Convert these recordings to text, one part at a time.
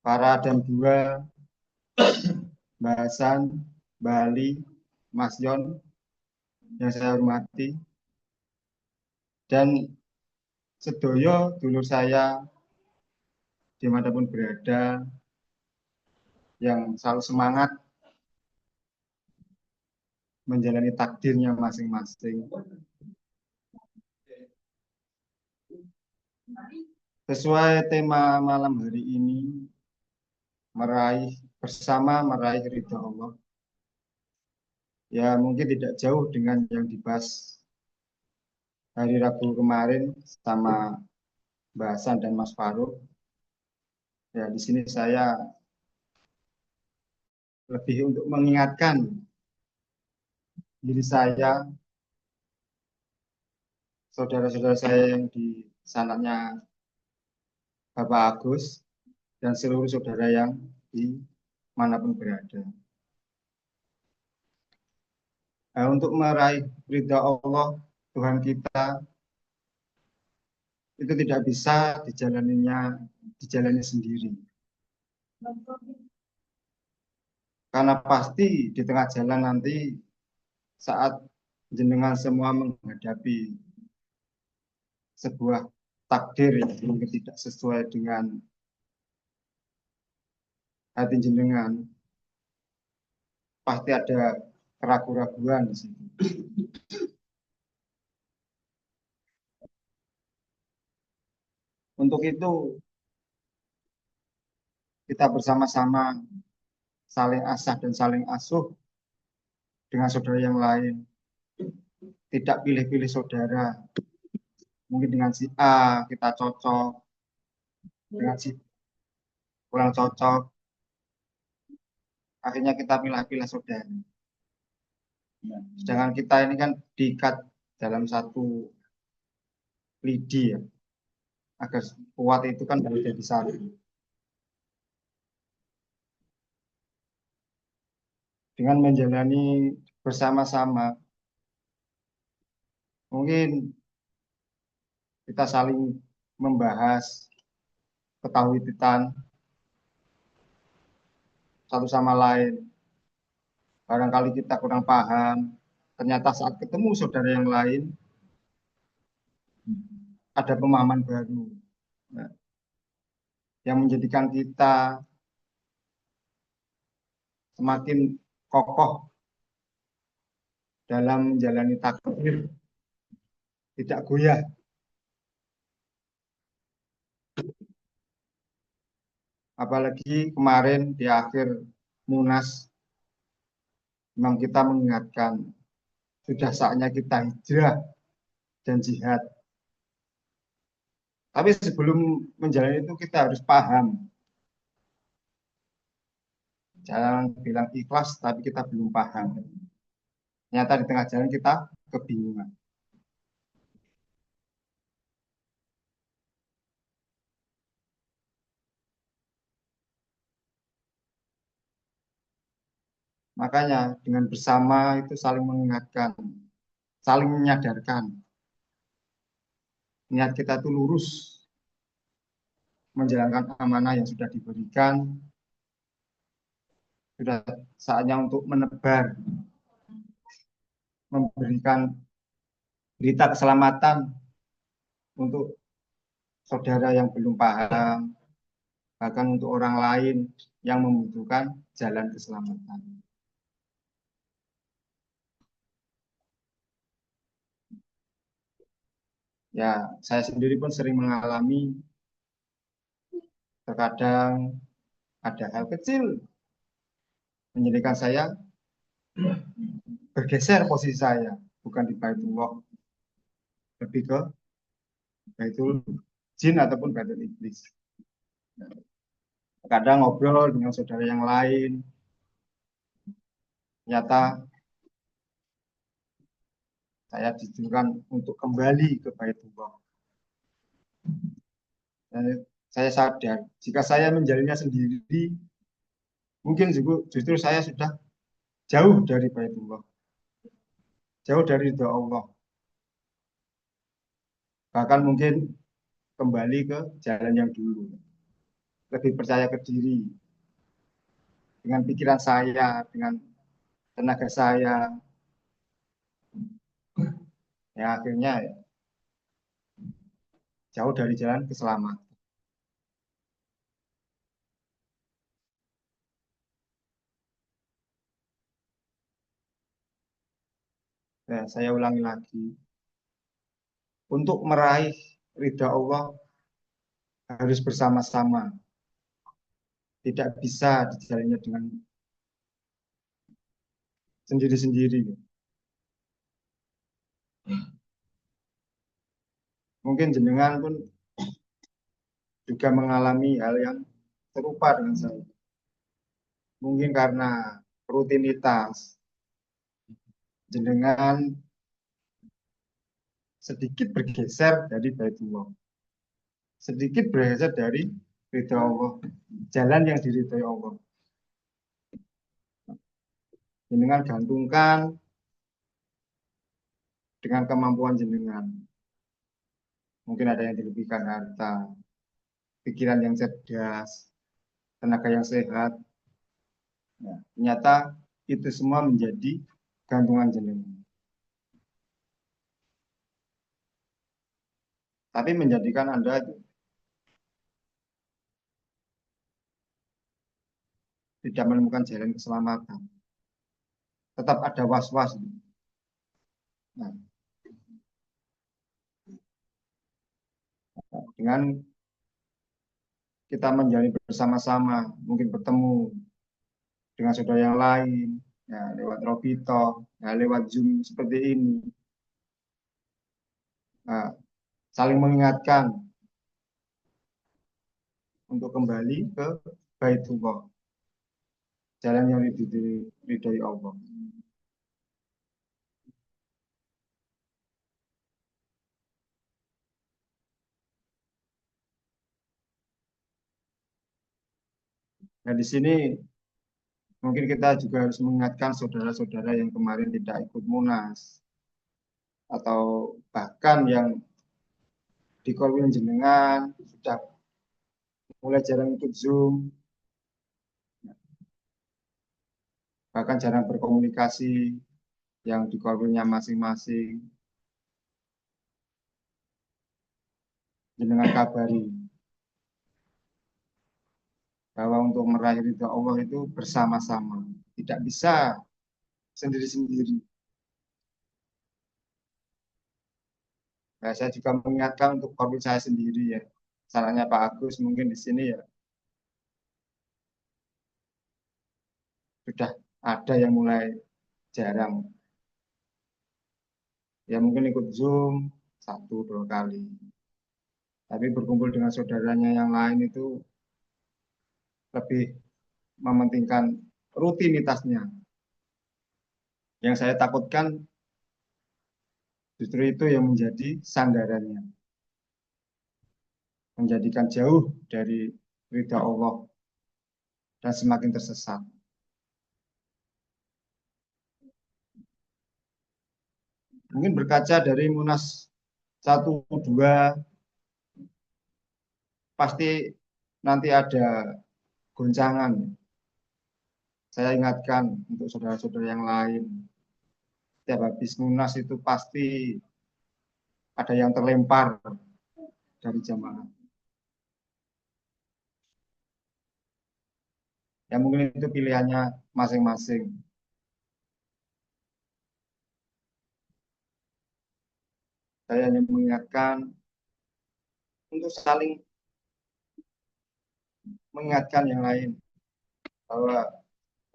para dan dua bahasan Bali, Mas Yon yang saya hormati, dan sedoyo dulur saya dimanapun berada yang selalu semangat menjalani takdirnya masing-masing. Sesuai tema malam hari ini, meraih ridha Allah. Ya mungkin tidak jauh dengan yang dibahas hari Rabu kemarin sama bahasan dan Mas Farouk. Ya di sini saya lebih untuk mengingatkan diri saya, saudara-saudara saya yang di sanatnya Bapak Agus, dan seluruh saudara yang di manapun berada. Nah, untuk meraih ridha Allah, Tuhan kita, itu tidak bisa dijalani sendiri. Karena pasti di tengah jalan nanti saat jenengan semua menghadapi sebuah takdir yang mungkin tidak sesuai dengan hati jenengan, pasti ada keraguan-keraguan di situ. Untuk itu kita bersama-sama saling asah dan saling asuh dengan saudara yang lain. Tidak pilih-pilih saudara. Mungkin dengan si A kita cocok, dengan si kurang cocok. Akhirnya kita pilih-pilih saudara. Sedangkan kita ini kan diikat dalam satu lidi ya. Agar kuat itu kan harus jadi satu. Dengan menjalani bersama-sama, mungkin kita saling membahas ketahuitan satu sama lain. Barangkali kita kurang paham, ternyata saat ketemu saudara yang lain, ada pemahaman baru. Nah, yang menjadikan kita semakin kokoh dalam menjalani takdir, tidak goyah. Apalagi kemarin di akhir Munas, memang kita mengingatkan, sudah saatnya kita hijrah dan jihad. Tapi sebelum menjalani itu kita harus paham. Jangan bilang ikhlas, tapi kita belum paham. Ternyata di tengah jalan kita kebingungan. Makanya dengan bersama itu saling mengingatkan, saling menyadarkan. Niat kita itu lurus, menjalankan amanah yang sudah diberikan. Sudah saatnya untuk menebar, memberikan berita keselamatan untuk saudara yang belum paham, bahkan untuk orang lain yang membutuhkan jalan keselamatan. Ya, saya sendiri pun sering mengalami, terkadang ada hal kecil menjadikan saya bergeser posisi saya, bukan di Baitullah, lebih ke Baitul Jin ataupun Baitul Iblis. Kadang ngobrol dengan saudara yang lain, ternyata saya ditujukan untuk kembali ke Baitullah. Dan saya sadar, jika saya menjalannya sendiri, mungkin justru saya sudah jauh dari Baitullah, jauh dari ridha Allah. Bahkan mungkin kembali ke jalan yang dulu. lebih percaya ke diri dengan pikiran saya, dengan tenaga saya, ya akhirnya jauh dari jalan keselamatan. Ya, saya ulangi lagi, untuk meraih ridha Allah harus bersama-sama, tidak bisa dijalaninya dengan sendiri-sendiri. Mungkin jenengan pun juga mengalami hal yang serupa dengan saya. Mungkin karena rutinitas jenengan sedikit bergeser dari Baitullah, sedikit bergeser dari ridha Allah, jalan yang diridhoi Allah. Jenengan gantungkan dengan kemampuan jenengan. Mungkin ada yang dilebihkan harta, pikiran yang cerdas, tenaga yang sehat. Ya, ternyata itu semua menjadi gantungan jenengan. Tapi menjadikan Anda tidak menemukan jalan keselamatan. Tetap ada was-was. Nah, dengan kita menjalani bersama-sama, mungkin bertemu dengan saudara yang lain, ya, lewat Robito, ya, lewat Zoom seperti ini. Nah, saling mengingatkan untuk kembali ke Baitullah, jalan yang diridhoi Allah. Nah, di sini mungkin kita juga harus mengingatkan saudara-saudara yang kemarin tidak ikut Munas, atau bahkan yang di kolwin jenengan sudah mulai jarang ikut Zoom, bahkan jarang berkomunikasi yang di kolwinnya masing-masing. Jenengan kabari bahwa untuk meraih ridha Allah itu bersama-sama, tidak bisa sendiri-sendiri. Nah, saya juga mengingatkan untuk kolwin saya sendiri ya. Salahnya Pak Agus mungkin di sini ya sudah ada yang mulai jarang. Ya mungkin ikut Zoom satu dua kali. Tapi berkumpul dengan saudaranya yang lain itu lebih mementingkan rutinitasnya. Yang saya takutkan justru itu yang menjadi sandarannya. Menjadikan jauh dari ridha Allah dan semakin tersesat. Mungkin berkaca dari Munas 1, 2, pasti nanti ada goncangan. Saya ingatkan untuk saudara-saudara yang lain, setiap habis Munas itu pasti ada yang terlempar dari jamaah. Ya mungkin itu pilihannya masing-masing. Saya hanya mengingatkan untuk saling mengingatkan yang lain bahwa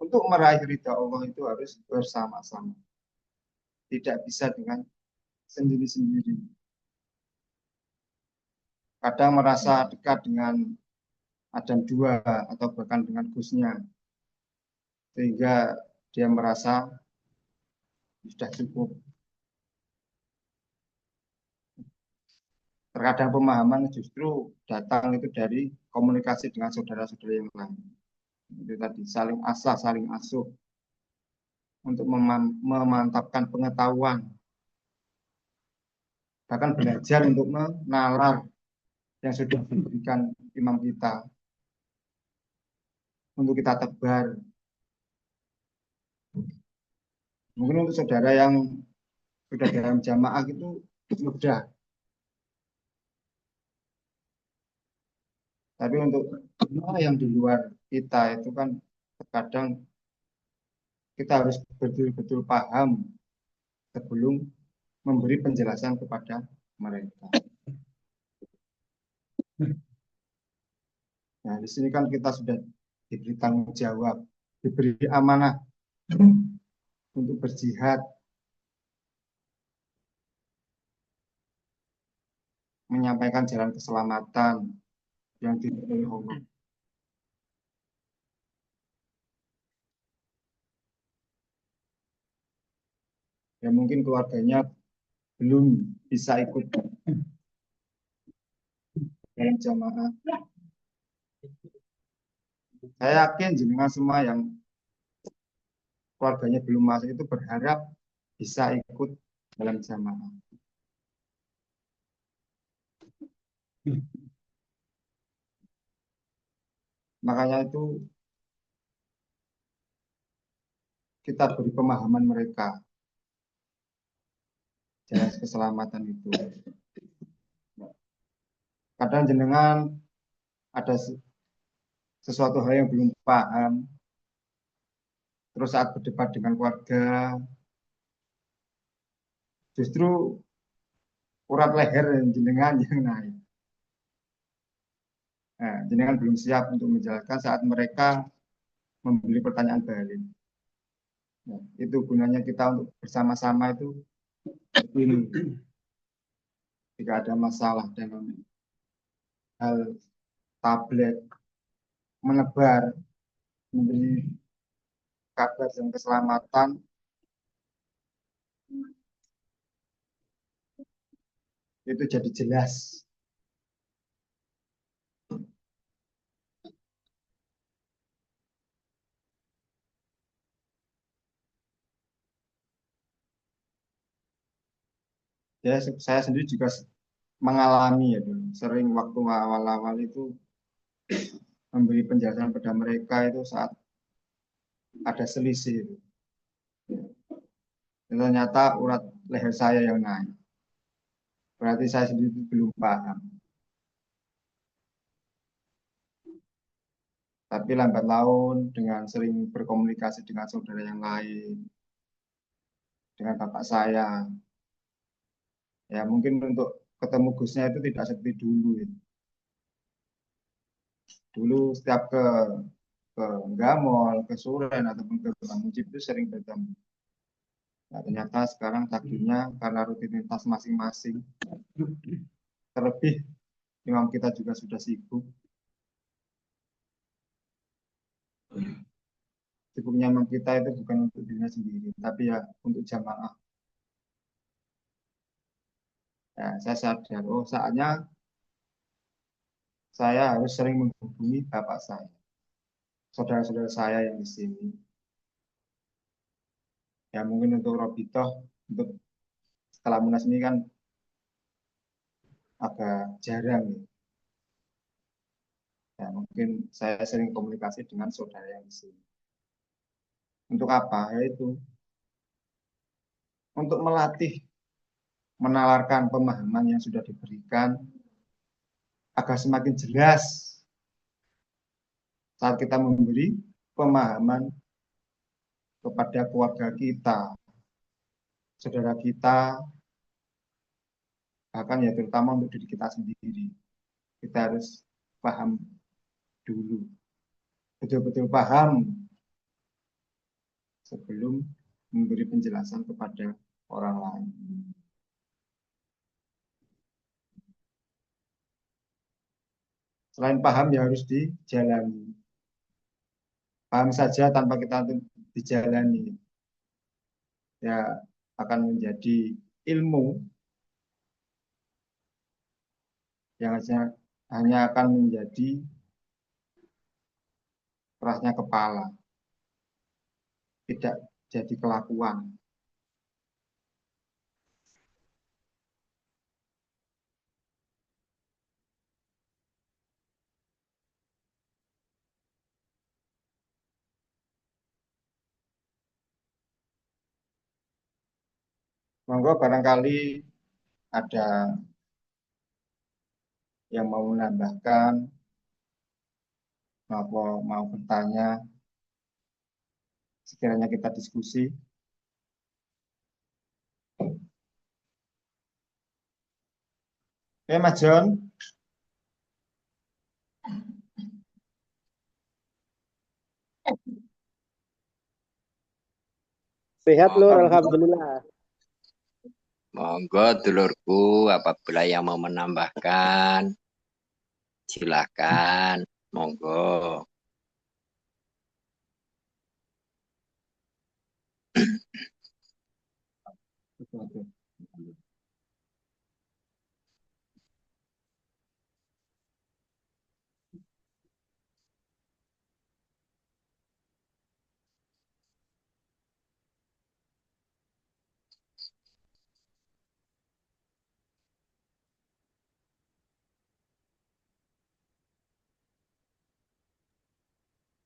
untuk meraih ridha Allah itu harus bersama-sama. Tidak bisa dengan sendiri-sendiri. Kadang merasa dekat dengan Adam dua atau bahkan dengan Gusnya, sehingga dia merasa sudah cukup. Terkadang pemahaman justru datang itu dari komunikasi dengan saudara-saudara yang lain. Itu tadi saling asah, saling asuh untuk memantapkan pengetahuan, bahkan belajar untuk menalar yang sudah diberikan imam kita. untuk kita tebar. Mungkin untuk saudara yang sudah dalam jamaah itu mudah. Tapi untuk jemaah yang di luar kita itu kan terkadang kita harus betul-betul paham sebelum memberi penjelasan kepada mereka. Nah, di sini kan kita sudah diberi tanggung jawab, diberi amanah untuk berjihad, menyampaikan jalan keselamatan yang diberi Allah. Ya mungkin keluarganya belum bisa ikut dalam jamaah. Saya yakin jenengan semua yang keluarganya belum masuk itu berharap bisa ikut dalam jamaah. Makanya itu kita beri pemahaman mereka jalan keselamatan itu. Kadang jenengan ada sesuatu hal yang belum paham, terus saat berdebat dengan keluarga, justru urat leher jenengan yang naik. Nah, jenengan belum siap untuk menjelaskan saat mereka membeli pertanyaan balik. Nah, itu gunanya kita untuk bersama-sama itu ini. Jika ada masalah dalam hal tablet, menebar, memberi kabar dan keselamatan, itu jadi jelas. Ya, saya sendiri juga mengalami ya dulu. Sering waktu awal-awal itu memberi penjelasan pada mereka itu saat ada selisih. Dan ternyata urat leher saya yang naik. Berarti saya sendiri belum paham. Tapi lambat laun dengan sering berkomunikasi dengan saudara yang lain, dengan bapak saya, ya mungkin untuk ketemu Gusnya itu tidak seperti dulu. Ya. Dulu setiap ke Gamol, ke Suren ataupun ke Bang Mujib itu sering bertemu. Nah, ternyata sekarang takdirnya karena rutinitas masing-masing, terlebih imam kita juga sudah sibuk. Sibuknya imam kita itu bukan untuk dirinya sendiri, tapi ya untuk jamaah. Ya, saya sadar, oh saatnya saya harus sering menghubungi bapak saya, saudara-saudara saya yang di sini. Ya mungkin untuk Robitoh, untuk setelah Munas ini kan agak jarang ya. Ya, mungkin saya sering komunikasi dengan saudara yang di sini. Untuk apa? Yaitu untuk melatih, menalarkan pemahaman yang sudah diberikan agar semakin jelas saat kita memberi pemahaman kepada keluarga kita, saudara kita, bahkan ya terutama untuk diri kita sendiri. Kita harus paham dulu, betul-betul paham sebelum memberi penjelasan kepada orang lain. Selain paham ya harus dijalani. Paham saja tanpa kita dijalani ya akan menjadi ilmu yang hanya akan menjadi kerasnya kepala, tidak jadi kelakuan. Monggo barangkali ada yang mau menambahkan, mau bertanya, sekiranya kita diskusi. Oke, Mas John. Sehat Lur, Monggo, alhamdulillah. monggo dulurku, apabila yang mau menambahkan, silakan. Monggo.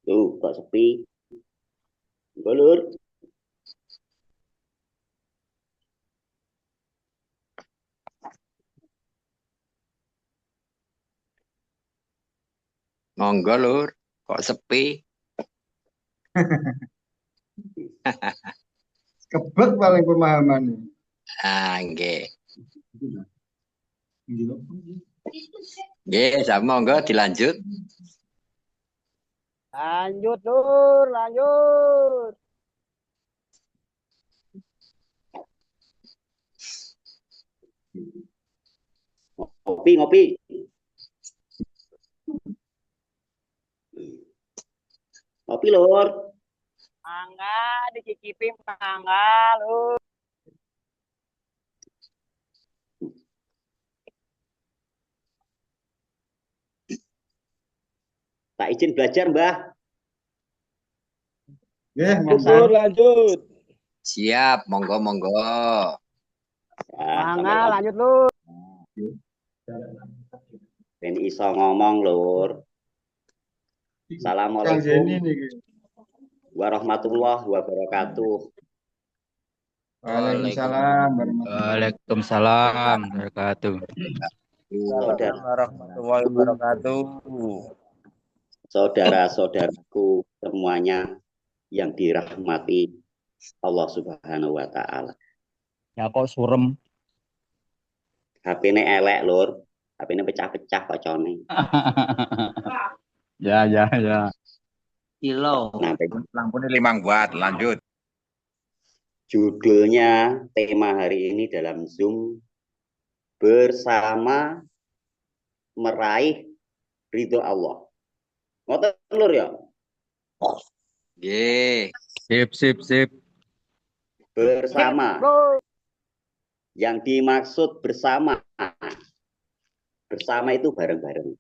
Tuh, kok sepi. Enggak, Lur. Monggo lur, kok sepi? Kebek paling pemahamannya. Ah, nggih. Nggih, sama monggo dilanjut. Lanjut Lur, lanjut. Ngopi, ngopi. Ngopi Lur. Mangga dicicipi mangga Lur. Tak izin belajar, Mbah. Monggo. Lanjut. Siap, monggo monggo. Mangga lanjut Lur. Ben iso ngomong Lur. Assalamualaikum warahmatullahi wabarakatuh. Waalaikumsalam Waalaikumsalam wabarakatuh. Warahmatullahi wabarakatuh. Saudara-saudaraku semuanya yang dirahmati Allah Subhanahu wa taala. Ya kok surem. HP-ne elek, Lur. HP-ne pecah-pecah kocone. Ya. Kilo. Nah, Lampunya 5 watt. Lanjut. judulnya tema hari ini dalam Zoom bersama meraih ridho Allah. Ngoten Lur ya? Nggih. Sip. Bersama. Yang dimaksud bersama. Bersama itu bareng-bareng.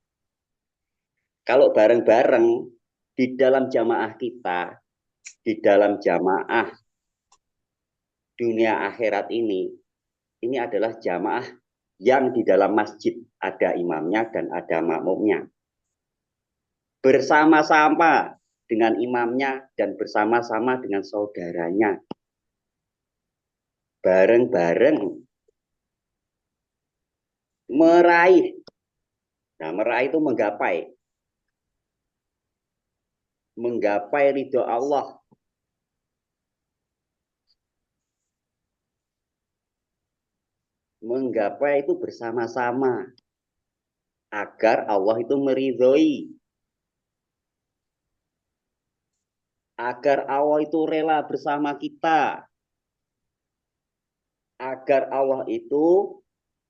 Kalau bareng-bareng di dalam jamaah kita, di dalam jamaah dunia akhirat ini adalah jamaah yang di dalam masjid ada imamnya dan ada makmumnya. Bersama-sama dengan imamnya dan bersama-sama dengan saudaranya. Bareng-bareng meraih. Nah, meraih itu menggapai. Menggapai ridho Allah. Menggapai itu bersama-sama. Agar Allah itu meridhoi. Agar Allah itu rela bersama kita. Agar Allah itu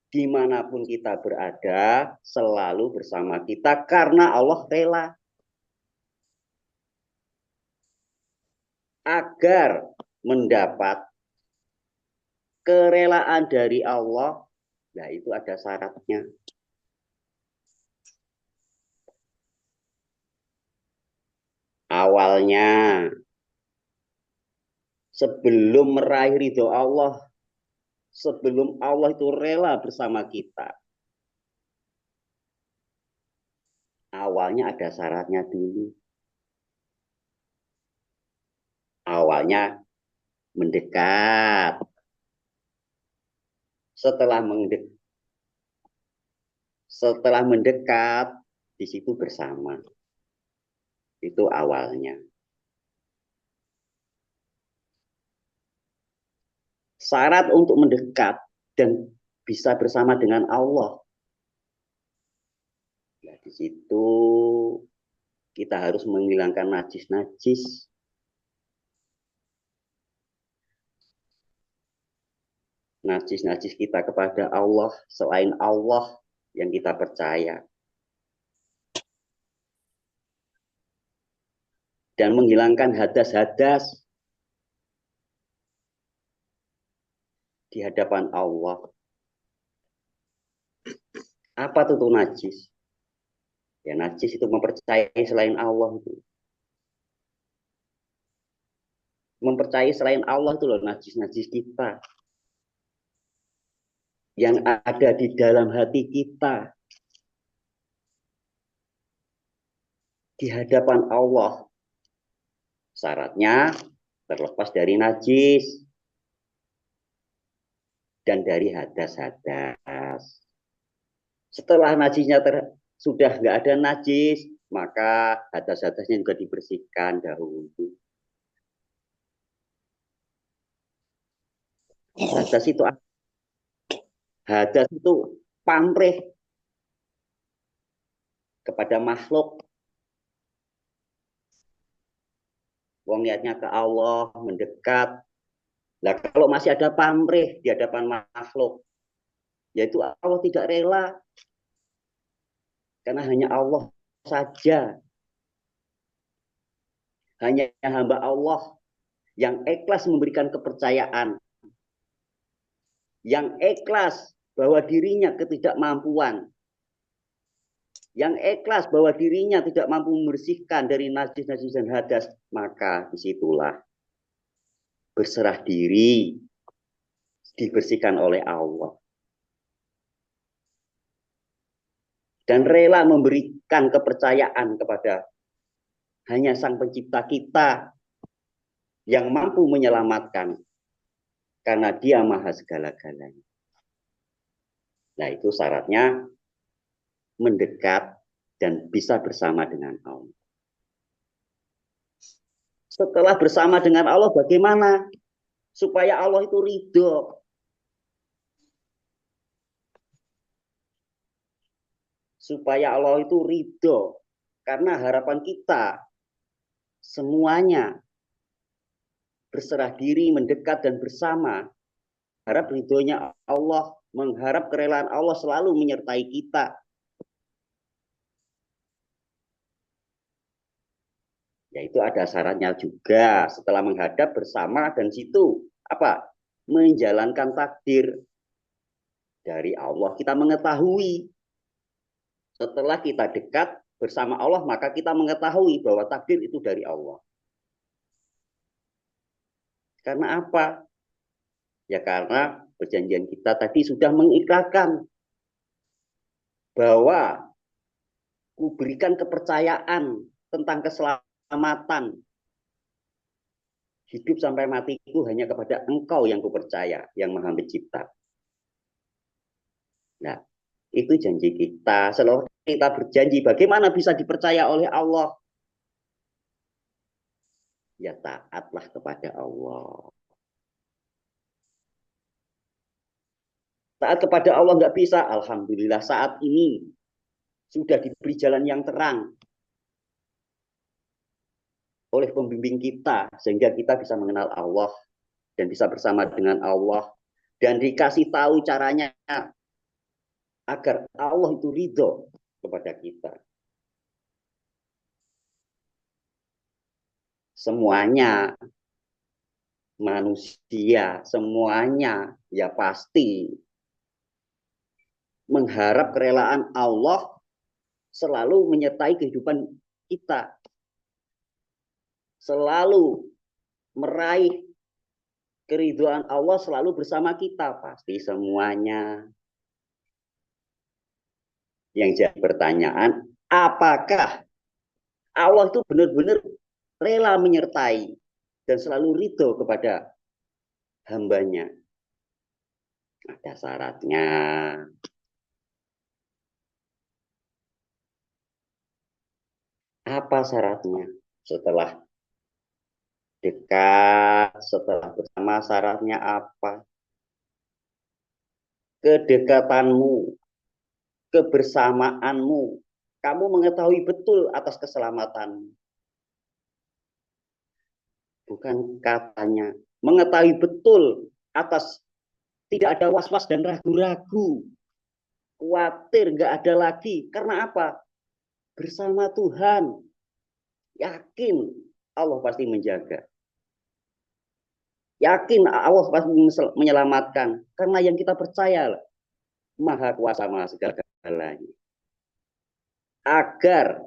dimanapun kita berada selalu bersama kita karena Allah rela. Agar mendapat kerelaan dari Allah, nah itu ada syaratnya. Awalnya, sebelum meraih ridho Allah, sebelum Allah itu rela bersama kita, awalnya ada syaratnya dulu. Awalnya mendekat. Setelah mendekat, di situ bersama. Itu awalnya. Syarat untuk mendekat dan bisa bersama dengan Allah. Nah, di situ kita harus menghilangkan najis-najis. Najis-najis kita kepada Allah selain Allah yang kita percaya. Dan menghilangkan hadas-hadas di hadapan Allah. Apa itu najis? Ya, najis itu mempercayai selain Allah itu. Mempercayai selain Allah itu loh najis-najis kita. Yang ada di dalam hati kita. Di hadapan Allah. Syaratnya terlepas dari najis. Dan dari hadas-hadas. Setelah najisnya sudah nggak ada najis, maka hadas-hadasnya juga dibersihkan dahulu. Hadas itu pamrih kepada makhluk. Wong niatnya ke Allah, mendekat. Nah, kalau masih ada pamrih di hadapan makhluk, yaitu Allah tidak rela. Karena hanya Allah saja. Hanya hamba Allah yang ikhlas memberikan kepercayaan. Yang ikhlas bahwa dirinya ketidakmampuan. Yang ikhlas bahwa dirinya tidak mampu membersihkan dari najis-najis dan hadas. Maka disitulah berserah diri dibersihkan oleh Allah. Dan rela memberikan kepercayaan kepada hanya Sang Pencipta kita yang mampu menyelamatkan. Karena Dia maha segala-galanya. Nah, itu syaratnya mendekat dan bisa bersama dengan Allah. Setelah bersama dengan Allah, bagaimana supaya Allah itu ridho? Supaya Allah itu ridho. Karena harapan kita semuanya berserah diri, mendekat dan bersama. Harap ridhonya Allah, mengharap kerelaan Allah selalu menyertai kita. Yaitu ada syaratnya juga setelah menghadap bersama dan situ apa? Menjalankan takdir dari Allah. Kita mengetahui setelah kita dekat bersama Allah, maka kita mengetahui bahwa takdir itu dari Allah. Karena apa? Ya karena perjanjian kita tadi sudah mengikrarkan bahwa kuberikan kepercayaan tentang keselamatan hidup sampai matiku hanya kepada Engkau yang kupercaya, yang Maha Pencipta. Nah, itu janji kita. Setelah kita berjanji, bagaimana bisa dipercaya oleh Allah? Ya taatlah kepada Allah. Taat kepada Allah nggak bisa. Alhamdulillah saat ini sudah diberi jalan yang terang oleh pembimbing kita. Sehingga kita bisa mengenal Allah dan bisa bersama dengan Allah. Dan dikasih tahu caranya agar Allah itu ridho kepada kita. Semuanya manusia, semuanya ya pasti mengharap kerelaan Allah selalu menyertai kehidupan kita. Selalu meraih keridhaan Allah selalu bersama kita. Pasti semuanya. Yang jadi pertanyaan, apakah Allah itu benar-benar rela menyertai dan selalu ridho kepada hambanya? Ada syaratnya. Apa syaratnya? Setelah dekat, setelah bersama, syaratnya apa? Kedekatanmu, kebersamaanmu, kamu mengetahui betul atas keselamatanmu. Bukan katanya, mengetahui betul atas tidak ada was-was dan ragu-ragu. Khawatir nggak ada lagi. Karena apa? Bersama Tuhan. Yakin Allah pasti menjaga. Yakin Allah pasti menyelamatkan. Karena yang kita percaya Maha Kuasa Maha Segala-galanya. Agar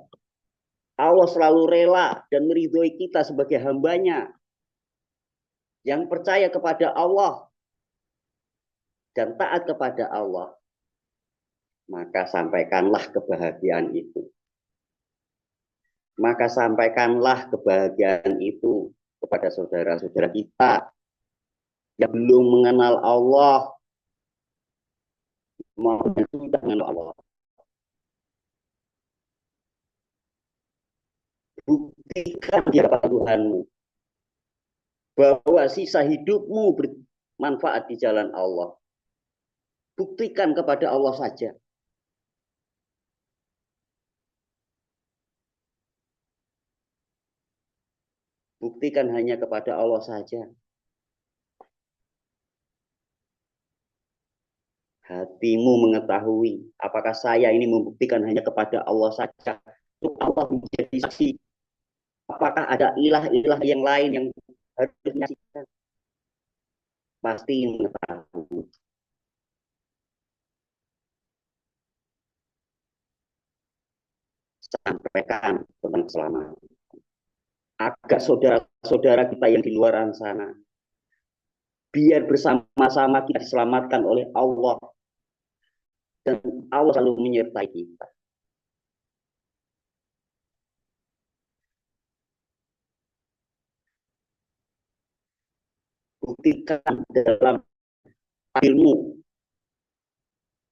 Allah selalu rela dan meridhoi kita sebagai hambanya yang percaya kepada Allah dan taat kepada Allah, maka sampaikanlah kebahagiaan itu. Maka sampaikanlah kebahagiaan itu kepada saudara-saudara kita yang belum mengenal Allah, maupun sudah mengenal Allah. Buktikan di hadapan Tuhanmu bahwa sisa hidupmu bermanfaat di jalan Allah. Buktikan kepada Allah saja. Buktikan hanya kepada Allah saja. Hatimu mengetahui apakah saya ini membuktikan hanya kepada Allah saja. Allah menjadi saksi. Apakah ada ilah-ilah yang lain yang harus menyaksikan? Pasti mengetahui. Sampaikan tentang keselamatan. Agar saudara-saudara kita yang di luar sana, biar bersama-sama kita diselamatkan oleh Allah. Dan Allah selalu menyertai kita. Buktikan dalam takdirmu.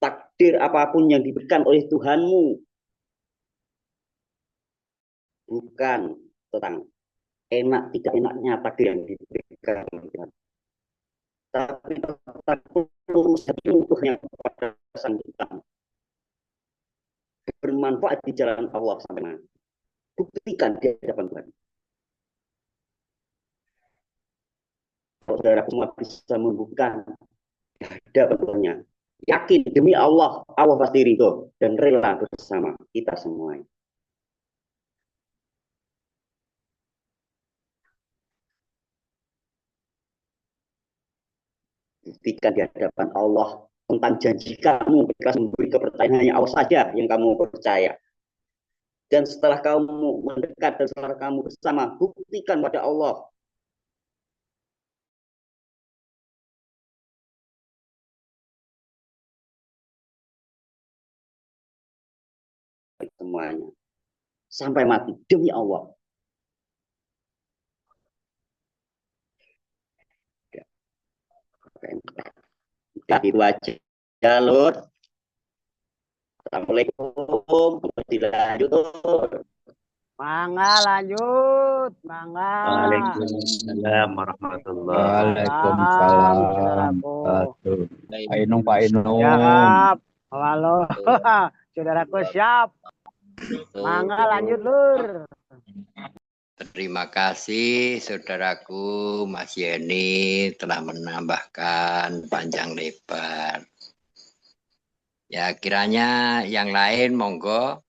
Takdir apapun yang diberikan oleh Tuhanmu. Bukan tentang enak tidak enaknya takdir yang diberikan oleh Tuhan. Tapi tentang utuhnya kepada sang Tuhan. Bermanfaat di jalan Allah sampai mana. Buktikan di hadapan Tuhan. Saudara semua bisa membuktikan di hadapan Tuhannya. Yakin demi Allah, Allah pasti ridho dan rela bersama kita semua. Buktikan di hadapan Allah tentang janji kamu, ikhlas memberi kepercayaan hanya Allah saja yang kamu percaya. Dan setelah kamu mendekat dan setelah kamu bersama, buktikan pada Allah semuanya sampai mati demi Allah. Itu aja, Lur. Assalamualaikum. Dilanjut. Mangga lanjut, mangga. Waalaikumsalam warahmatullahi Waalaikumsalam. Saudaraku. Pak Inung, Pak Inung. Siap. Halo. Saudaraku siap. Mangga lanjut, Lur. Terima kasih saudaraku Mas Yeni telah menambahkan panjang lebar. Ya kiranya yang lain monggo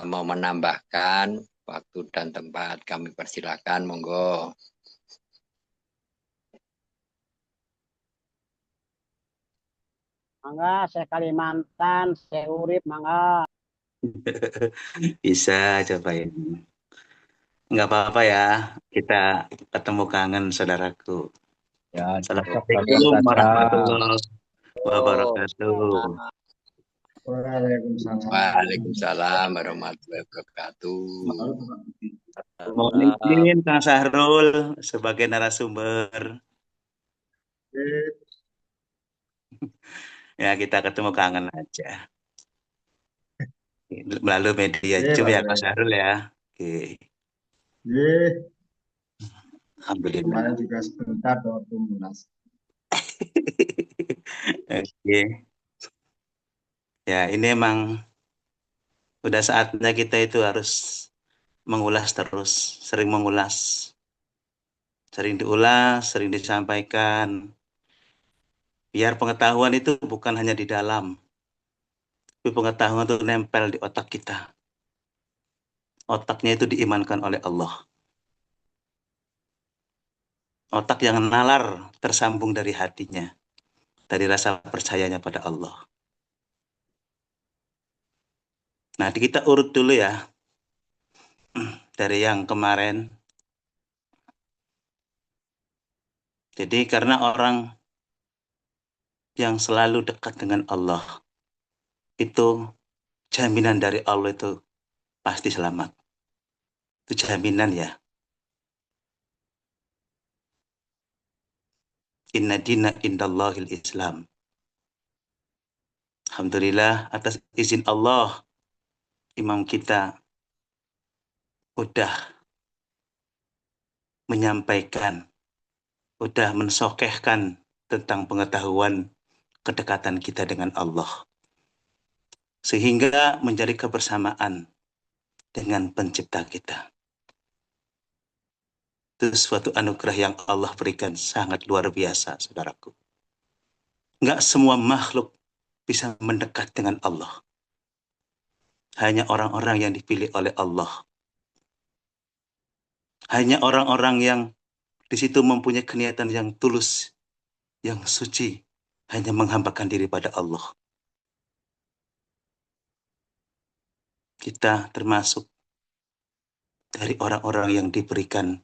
mau menambahkan waktu dan tempat kami persilakan monggo. Mangga, saya Kalimantan, saya Urip, mangga. Bisa cobain. Nggak apa-apa ya, kita ketemu kangen saudaraku. Ya, Assalamualaikum warahmatullahi wabarakatuh. Waalaikumsalam. Waalaikumsalam warahmatullahi wabarakatuh. Mohon izin Kang Sahrul sebagai narasumber. Ya, kita ketemu kangen aja. Melalui media Zoom ya, Pak. Mas Harul ya. Oke, Ye, alhamdulillah. kemarin juga sebentar waktu munas. Oke. Ya, ini emang udah saatnya kita itu harus mengulas terus, sering mengulas. Sering diulas, sering disampaikan. Biar pengetahuan itu bukan hanya di dalam, tapi pengetahuan itu nempel di otak kita. Otaknya itu diimankan oleh Allah. Otak yang nalar tersambung dari hatinya, dari rasa percayanya pada Allah. Nah, kita urut dulu ya, dari yang kemarin. Jadi karena orang yang selalu dekat dengan Allah, itu jaminan dari Allah itu pasti selamat. Itu jaminan ya. Inna dina indallahil Islam. Alhamdulillah atas izin Allah, imam kita udah menyampaikan, udah mensokehkan tentang pengetahuan kedekatan kita dengan Allah. Sehingga menjadi kebersamaan dengan pencipta kita. Itu suatu anugerah yang Allah berikan sangat luar biasa, saudaraku. Nggak semua makhluk bisa mendekat dengan Allah. Hanya orang-orang yang dipilih oleh Allah. Hanya orang-orang yang di situ mempunyai keniatan yang tulus, yang suci, hanya menghambakan diri pada Allah. Kita termasuk dari orang-orang yang diberikan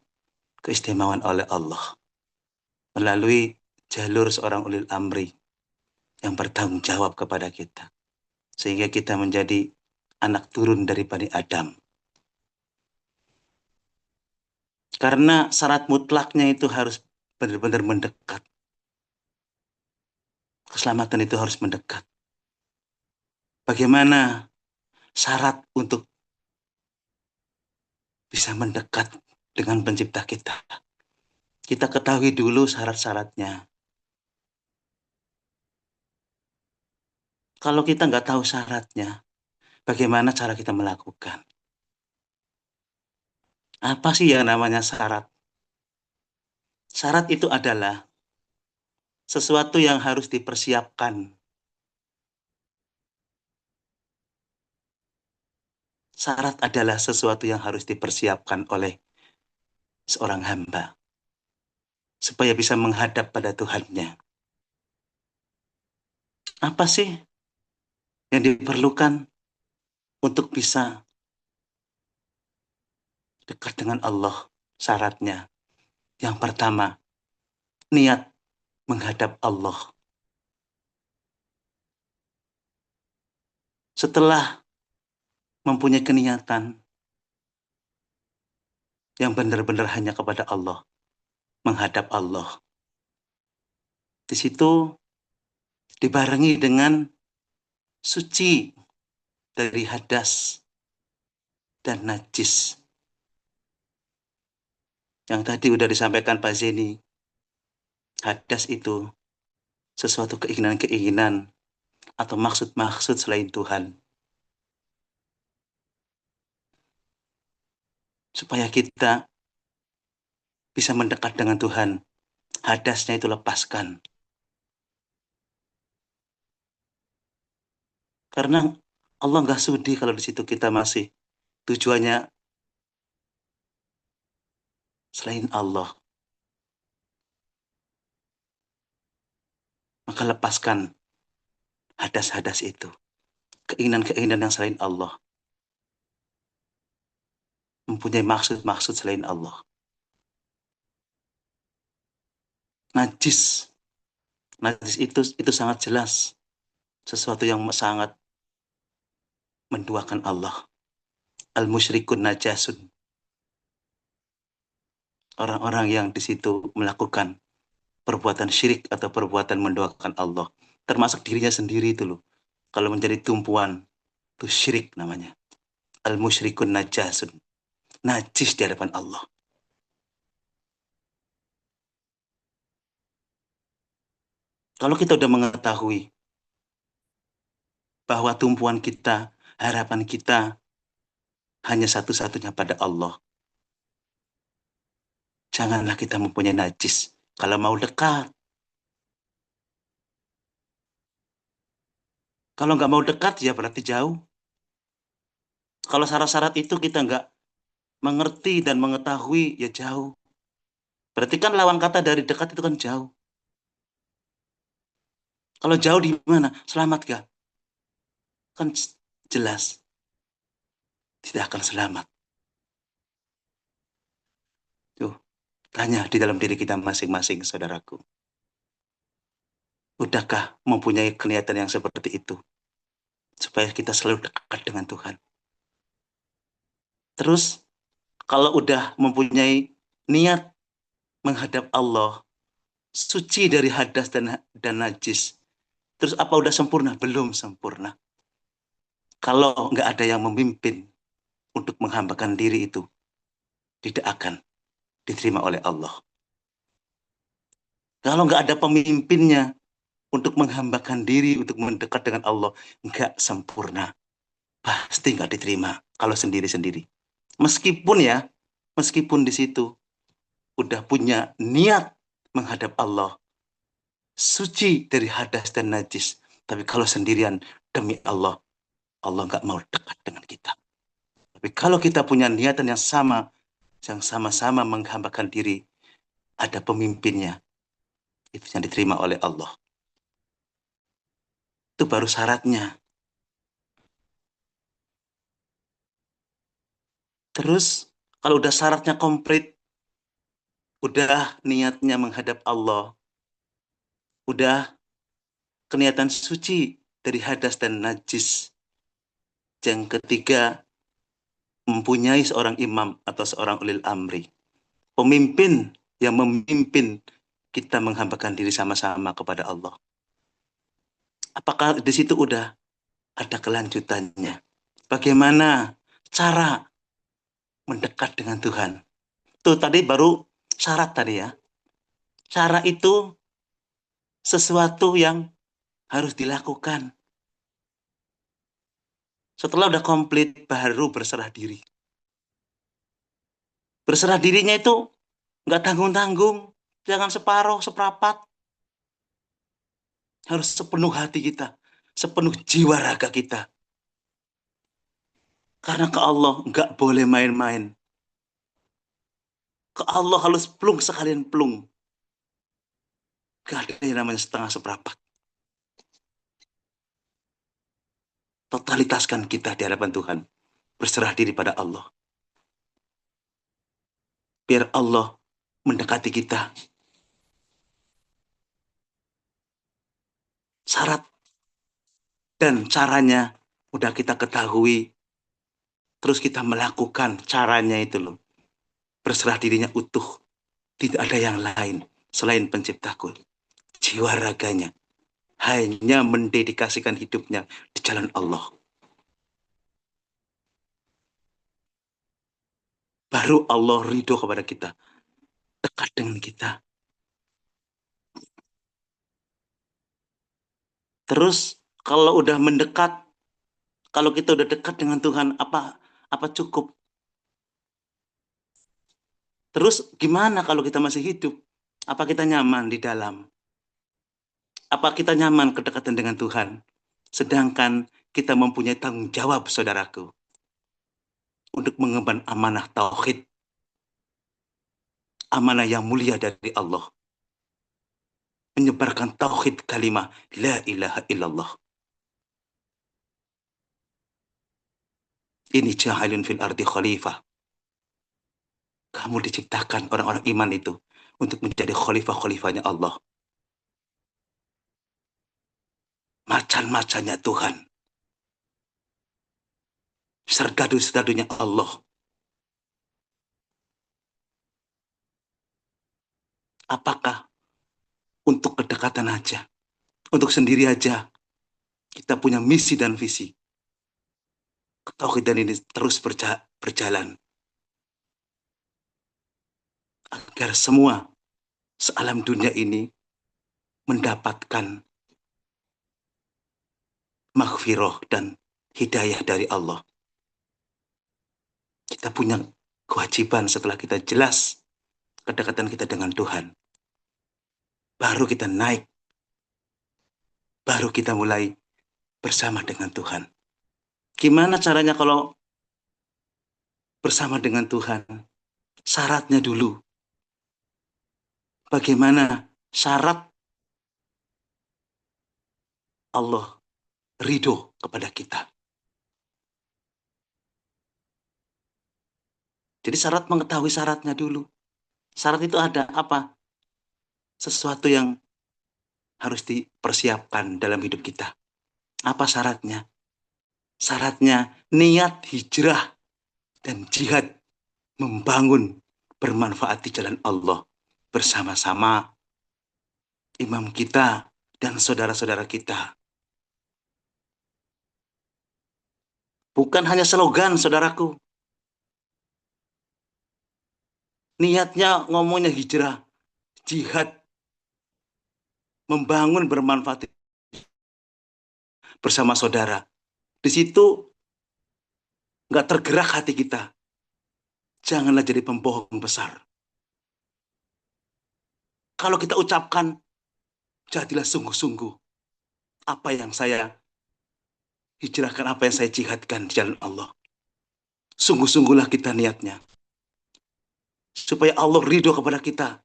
keistimewaan oleh Allah melalui jalur seorang ulil amri yang bertanggung jawab kepada kita, sehingga kita menjadi anak turun dari Bani Adam. Karena syarat mutlaknya itu harus benar-benar mendekat. Keselamatan itu harus mendekat. Bagaimana syarat untuk bisa mendekat dengan pencipta kita? Kita ketahui dulu syarat-syaratnya. Kalau kita nggak tahu syaratnya, bagaimana cara kita melakukan? Apa sih yang namanya syarat? Syarat itu adalah sesuatu yang harus dipersiapkan. Syarat adalah sesuatu yang harus dipersiapkan oleh seorang hamba supaya bisa menghadap pada Tuhannya. Apa sih yang diperlukan untuk bisa dekat dengan Allah? Syaratnya yang pertama, niat menghadap Allah. Setelah mempunyai keniatan yang benar-benar hanya kepada Allah, menghadap Allah. Di situ dibarengi dengan suci dari hadas dan najis. Yang tadi sudah disampaikan Pak Zeni, hadas itu sesuatu keinginan-keinginan atau maksud-maksud selain Tuhan. Supaya kita bisa mendekat dengan Tuhan, hadasnya itu lepaskan. Karena Allah nggak sudi kalau di situ kita masih tujuannya selain Allah. Maka lepaskan hadas-hadas itu. Keinginan-keinginan yang selain Allah. Mempunyai maksud-maksud selain Allah. Najis. Najis itu sangat jelas. Sesuatu yang sangat menduakan Allah. Al-musyrikun najasun. Orang-orang yang di situ melakukan perbuatan syirik atau perbuatan menduakan Allah. termasuk dirinya sendiri itu loh. Kalau menjadi tumpuan, itu syirik namanya. Al-musyrikun najasun. Najis di hadapan Allah. Kalau kita udah mengetahui bahwa tumpuan kita, harapan kita hanya satu-satunya pada Allah, janganlah kita mempunyai najis. Kalau mau dekat, kalau nggak mau dekat ya berarti jauh. Kalau syarat-syarat itu kita nggak mengerti dan mengetahui, ya jauh. Berarti kan lawan kata dari dekat itu kan jauh. Kalau jauh di mana? Selamat gak? Kan jelas. Tidak akan selamat. Tuh, tanya di dalam diri kita masing-masing, saudaraku. Udahkah mempunyai kelihatan yang seperti itu? Supaya kita selalu dekat dengan Tuhan. Terus, kalau udah mempunyai niat menghadap Allah, suci dari hadas dan najis, terus apa udah sempurna? Belum sempurna. Kalau nggak ada yang memimpin untuk menghambakan diri itu, tidak akan diterima oleh Allah. Kalau nggak ada pemimpinnya untuk menghambakan diri, untuk mendekat dengan Allah, nggak sempurna. Pasti nggak diterima kalau sendiri-sendiri. Meskipun di situ udah punya niat menghadap Allah, suci dari hadas dan najis, tapi kalau sendirian, demi Allah, Allah nggak mau dekat dengan kita. Tapi kalau kita punya niatan yang sama-sama menghambakan diri, ada pemimpinnya, itu yang diterima oleh Allah. Itu baru syaratnya. Terus, kalau udah syaratnya komplit, udah niatnya menghadap Allah, udah keniatan suci dari hadas dan najis. Yang ketiga, mempunyai seorang imam atau seorang ulil amri. Pemimpin yang memimpin kita menghambakan diri sama-sama kepada Allah. Apakah di situ udah ada kelanjutannya? Bagaimana cara mendekat dengan Tuhan? Tuh tadi baru syarat tadi ya. Cara itu sesuatu yang harus dilakukan. Setelah udah komplit, baru berserah diri. Berserah dirinya itu nggak tanggung-tanggung. Jangan separuh, seperapat. Harus sepenuh hati kita. Sepenuh jiwa raga kita. Karena ke Allah nggak boleh main-main. Ke Allah harus plung sekalian plung. Gak ada yang namanya setengah seperempat. Totalitaskan kita di hadapan Tuhan. Berserah diri pada Allah. Biar Allah mendekati kita. Syarat dan caranya udah kita ketahui. Terus kita melakukan caranya itu loh. Berserah dirinya utuh. Tidak ada yang lain selain penciptaku. Jiwa raganya hanya mendedikasikan hidupnya di jalan Allah. Baru Allah ridho kepada kita. Dekat dengan kita. Terus kalau udah mendekat, kalau kita udah dekat dengan Tuhan, apa cukup? Terus gimana kalau kita masih hidup? Apa kita nyaman di dalam? Apa kita nyaman kedekatan dengan Tuhan? Sedangkan kita mempunyai tanggung jawab, saudaraku, untuk mengemban amanah tauhid. Amanah yang mulia dari Allah. Menyebarkan tauhid kalimah la ilaha illallah. Ini ja'ilun fil ardi khalifah. Kamu diciptakan orang-orang iman itu untuk menjadi khalifah-khalifahnya Allah. Macan-macannya Tuhan. Serdadu-serdadunya Allah. Apakah untuk kedekatan aja? untuk sendiri aja kita punya misi dan visi. Ketauhidan ini terus berjalan agar semua sealam dunia ini mendapatkan maghfirah dan hidayah dari Allah. Kita punya kewajiban setelah kita jelas kedekatan kita dengan Tuhan. Baru kita naik. Baru kita mulai bersama dengan Tuhan. Gimana caranya kalau bersama dengan Tuhan? Syaratnya dulu. Bagaimana syarat Allah ridho kepada kita? Jadi syarat mengetahui syaratnya dulu. Syarat itu ada apa? Sesuatu yang harus dipersiapkan dalam hidup kita. Apa syaratnya? Syaratnya niat hijrah dan jihad membangun bermanfaat di jalan Allah bersama-sama imam kita dan saudara-saudara kita. Bukan hanya slogan, saudaraku. Niatnya ngomongnya hijrah, jihad, membangun bermanfaat bersama saudara. Di situ nggak tergerak hati kita. Janganlah jadi pembohong besar. Kalau kita ucapkan, jadilah sungguh-sungguh. Apa yang saya hijrahkan, apa yang saya jihadkan di jalan Allah. Sungguh-sungguhlah kita niatnya. Supaya Allah ridho kepada kita.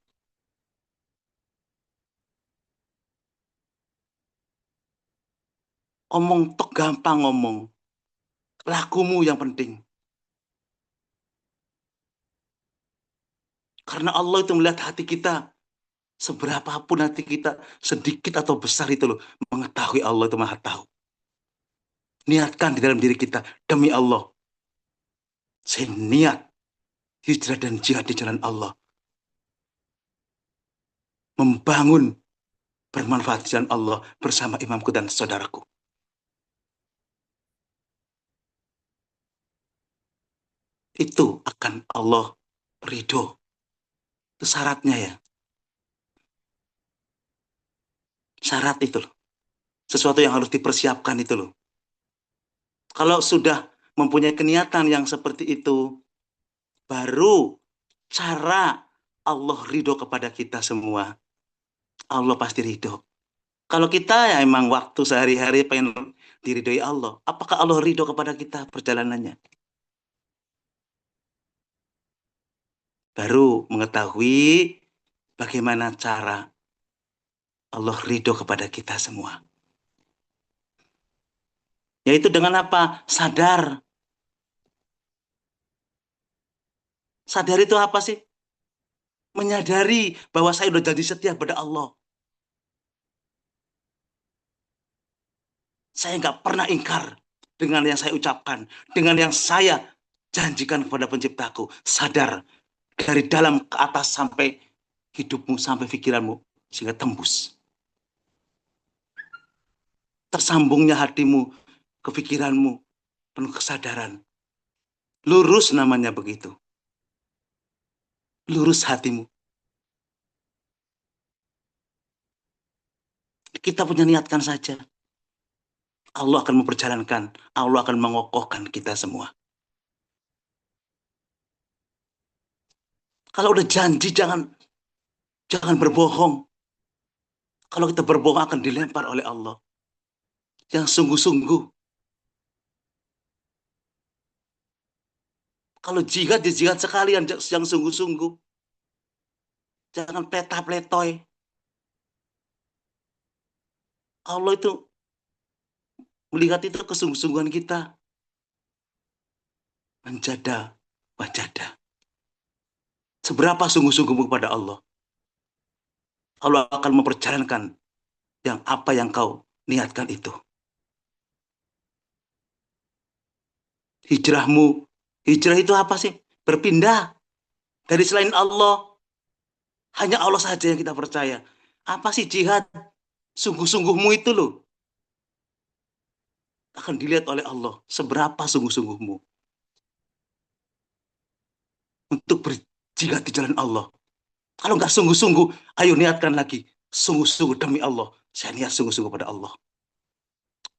Omong tok gampang ngomong. Lakumu yang penting. Karena Allah itu melihat hati kita. Seberapapun hati kita, sedikit atau besar itu loh. Mengetahui Allah itu maha tahu. Niatkan di dalam diri kita. Demi Allah. Saya niat hijrah dan jihad di jalan Allah. Membangun bermanfaat di jalan Allah bersama imamku dan saudaraku. Itu akan Allah ridho. Itu syaratnya ya. Syarat itu loh. Sesuatu yang harus dipersiapkan itu loh. Kalau sudah mempunyai keniatan yang seperti itu, baru cara Allah ridho kepada kita semua. Allah pasti ridho. Kalau kita ya emang waktu sehari-hari pengen diridhoi Allah, apakah Allah ridho kepada kita perjalanannya? Baru mengetahui bagaimana cara Allah ridho kepada kita semua. Yaitu dengan apa? Sadar. Sadar itu apa sih? Menyadari bahwa saya sudah janji setia pada Allah. Saya nggak pernah ingkar dengan yang saya ucapkan, dengan yang saya janjikan kepada penciptaku. Sadar. Dari dalam ke atas sampai hidupmu, sampai pikiranmu, sehingga tembus. Tersambungnya hatimu, kepikiranmu, penuh kesadaran. Lurus namanya begitu. Lurus hatimu. Kita punya niatkan saja. Allah akan memperjalankan, Allah akan mengokohkan kita semua. Kalau udah janji, jangan berbohong. Kalau kita berbohong akan dilempar oleh Allah. Yang sungguh-sungguh. Kalau jihad, ya jihad sekalian yang sungguh-sungguh. Jangan pletah-pletoy. Allah itu melihat itu kesungguh-sungguhan kita. Menjada, wajada. Seberapa sungguh-sungguhmu kepada Allah. Allah akan memperjalankan yang apa yang kau niatkan itu. Hijrahmu, hijrah itu apa sih? Berpindah dari selain Allah. Hanya Allah saja yang kita percaya. Apa sih jihad? Sungguh-sungguhmu itu loh akan dilihat oleh Allah. Seberapa sungguh-sungguhmu untuk berjihad di jalan Allah. Kalau nggak sungguh-sungguh, ayo niatkan lagi. Sungguh-sungguh demi Allah. Saya niat sungguh-sungguh pada Allah.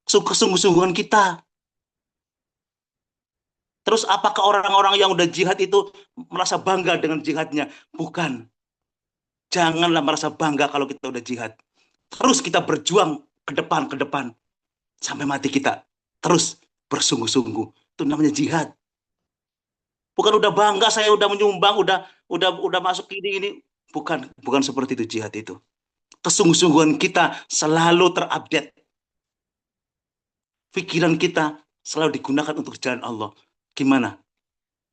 Kesungguh-sungguhan kita. Terus apakah orang-orang yang udah jihad itu merasa bangga dengan jihadnya? Bukan. Janganlah merasa bangga kalau kita udah jihad. Terus kita berjuang ke depan sampai mati kita. Terus bersungguh-sungguh. Itu namanya jihad. Bukan udah bangga saya udah menyumbang, udah masuk ini. Bukan seperti itu jihad itu. Kesungguh-sungguhan kita selalu terupdate. Pikiran kita selalu digunakan untuk jalan Allah. Gimana?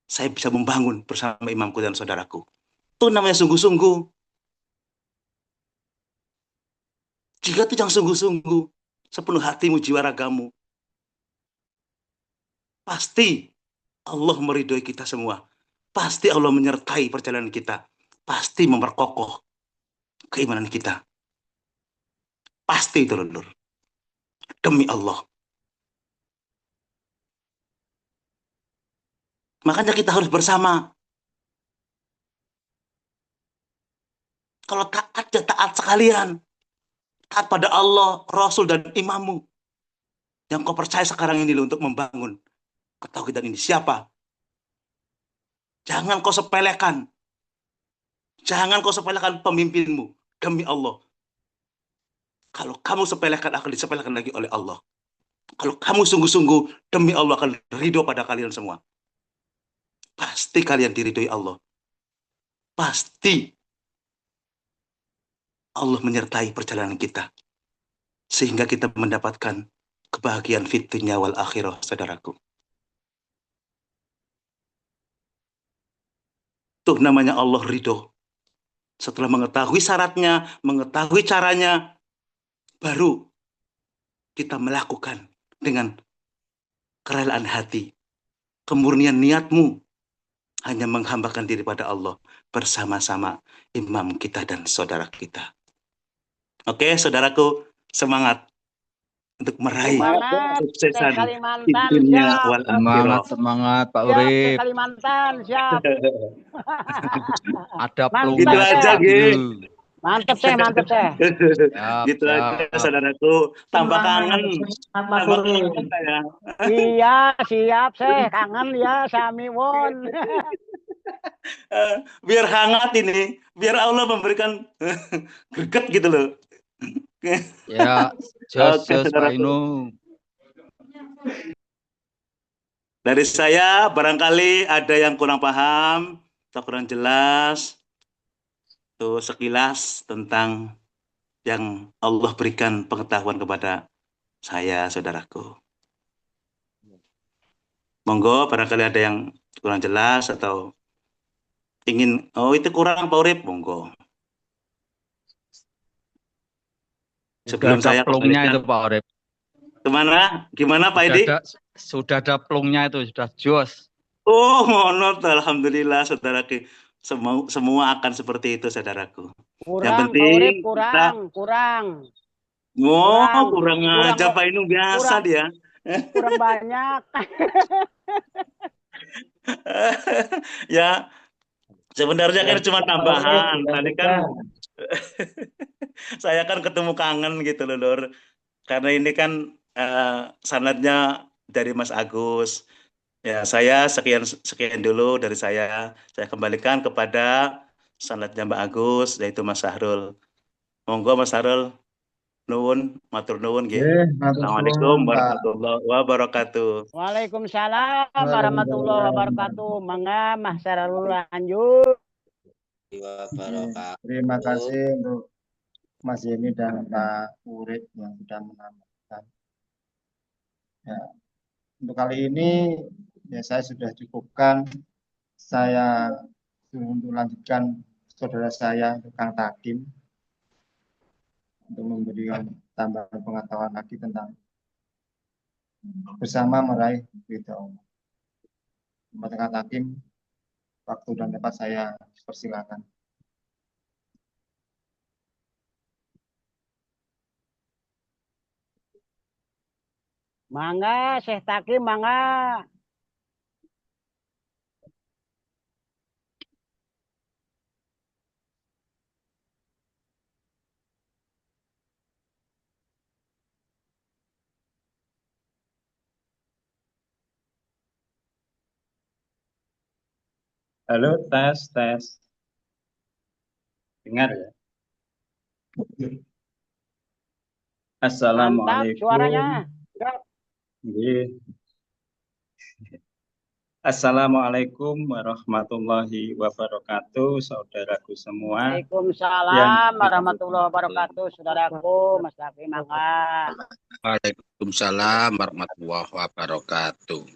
Saya bisa membangun bersama imamku dan saudaraku. Itu namanya sungguh-sungguh. Jika itu yang sungguh-sungguh, sepenuh hatimu, jiwa ragamu, pasti Allah meridhoi kita semua. Pasti Allah menyertai perjalanan kita. Pasti memperkokoh keimanan kita. Pasti itu, lur. Demi Allah. Makanya kita harus bersama. Kalau taat ya taat sekalian. Taat pada Allah, Rasul, dan imammu. Yang kau percaya sekarang ini loh untuk membangun ketauhidan ini. Siapa? Jangan kau sepelekan. Jangan kau sepelekan pemimpinmu. Demi Allah. Kalau kamu sepelekan, akan disepelekan lagi oleh Allah. Kalau kamu sungguh-sungguh, demi Allah akan ridho pada kalian semua. Pasti kalian diridhoi Allah. Pasti Allah menyertai perjalanan kita. Sehingga kita mendapatkan kebahagiaan fid dunya wal akhirah, saudaraku. Itu namanya Allah ridho. Setelah mengetahui syaratnya, mengetahui caranya, baru kita melakukan dengan kerelaan hati. Kemurnian niatmu hanya menghambakan diri pada Allah bersama-sama imam kita dan saudara kita. Oke, saudaraku, semangat untuk meraih Semangat, kesuksesan Kalimantan, di dunia siap. wal akhirah. Semangat Pak Siap, Urip. Kalimantan, siap. Ada Mantap, pelungnya Gitu aja, Teh. Gi. Mantap, Teh, mantap, Teh. Gitu aja, saudaraku. Tambah kangen. Tambah kangen saya. Iya, siap, Teh. Kangen ya, Sami Won. Biar hangat ini. Biar Allah memberikan greget gitu loh. Ya, Oke, Pak saudaraku. Inung. Dari saya barangkali ada yang kurang paham atau kurang jelas. Tuh sekilas tentang yang Allah berikan pengetahuan kepada saya, saudaraku. Monggo barangkali ada yang kurang jelas atau ingin, oh itu kurang Pak Urip, monggo. Sebelum Sudah ada saya pelungnya kembalikan itu Pak Urip. kemana? Gimana Pak Edi? Sudah ada pelungnya itu, sudah jos. Oh, monot, alhamdulillah, saudaraku. Semua akan seperti itu, saudaraku. Yang Kurang, penting Pak Urip, kita, kurang. kurang aja Pak Inung, biasa dia. Kurang banyak. Ya, sebenarnya kan cuma tambahan. Tadi kan saya kan ketemu kangen gitu loh, Lur. Karena ini kan sanadnya dari Mas Agus. Ya, saya sekian dulu dari saya. Saya kembalikan kepada sanadnya Mbak Agus, yaitu Mas Sahrul. Monggo Mas Sahrul, nuwun, matur nuwun nggih. Assalamualaikum warahmatullahi wabarakatuh. Waalaikumsalam warahmatullahi wabarakatuh. Mangga Mas Sarul lanjut. Terima kasih untuk Mas Yeni dan Pak Urip yang sudah menambahkan. Ya, untuk kali ini ya saya sudah cukupkan. Saya untuk lanjutkan saudara saya Kang Takim untuk memberikan tambahan pengetahuan lagi tentang bersama meraih ridha Allah. Kang Takim, waktu dan tempat saya persilakan. Mangga, Syekh Taki, mangga. Halo, tes, tes. Dengar ya? Mantap Assalamualaikum. suaranya. Nggih. Assalamualaikum warahmatullahi wabarakatuh, saudaraku semua. Waalaikumsalam warahmatullahi wabarakatuh, saudaraku. Mas Taki, mangga. Waalaikumsalam warahmatullahi wabarakatuh.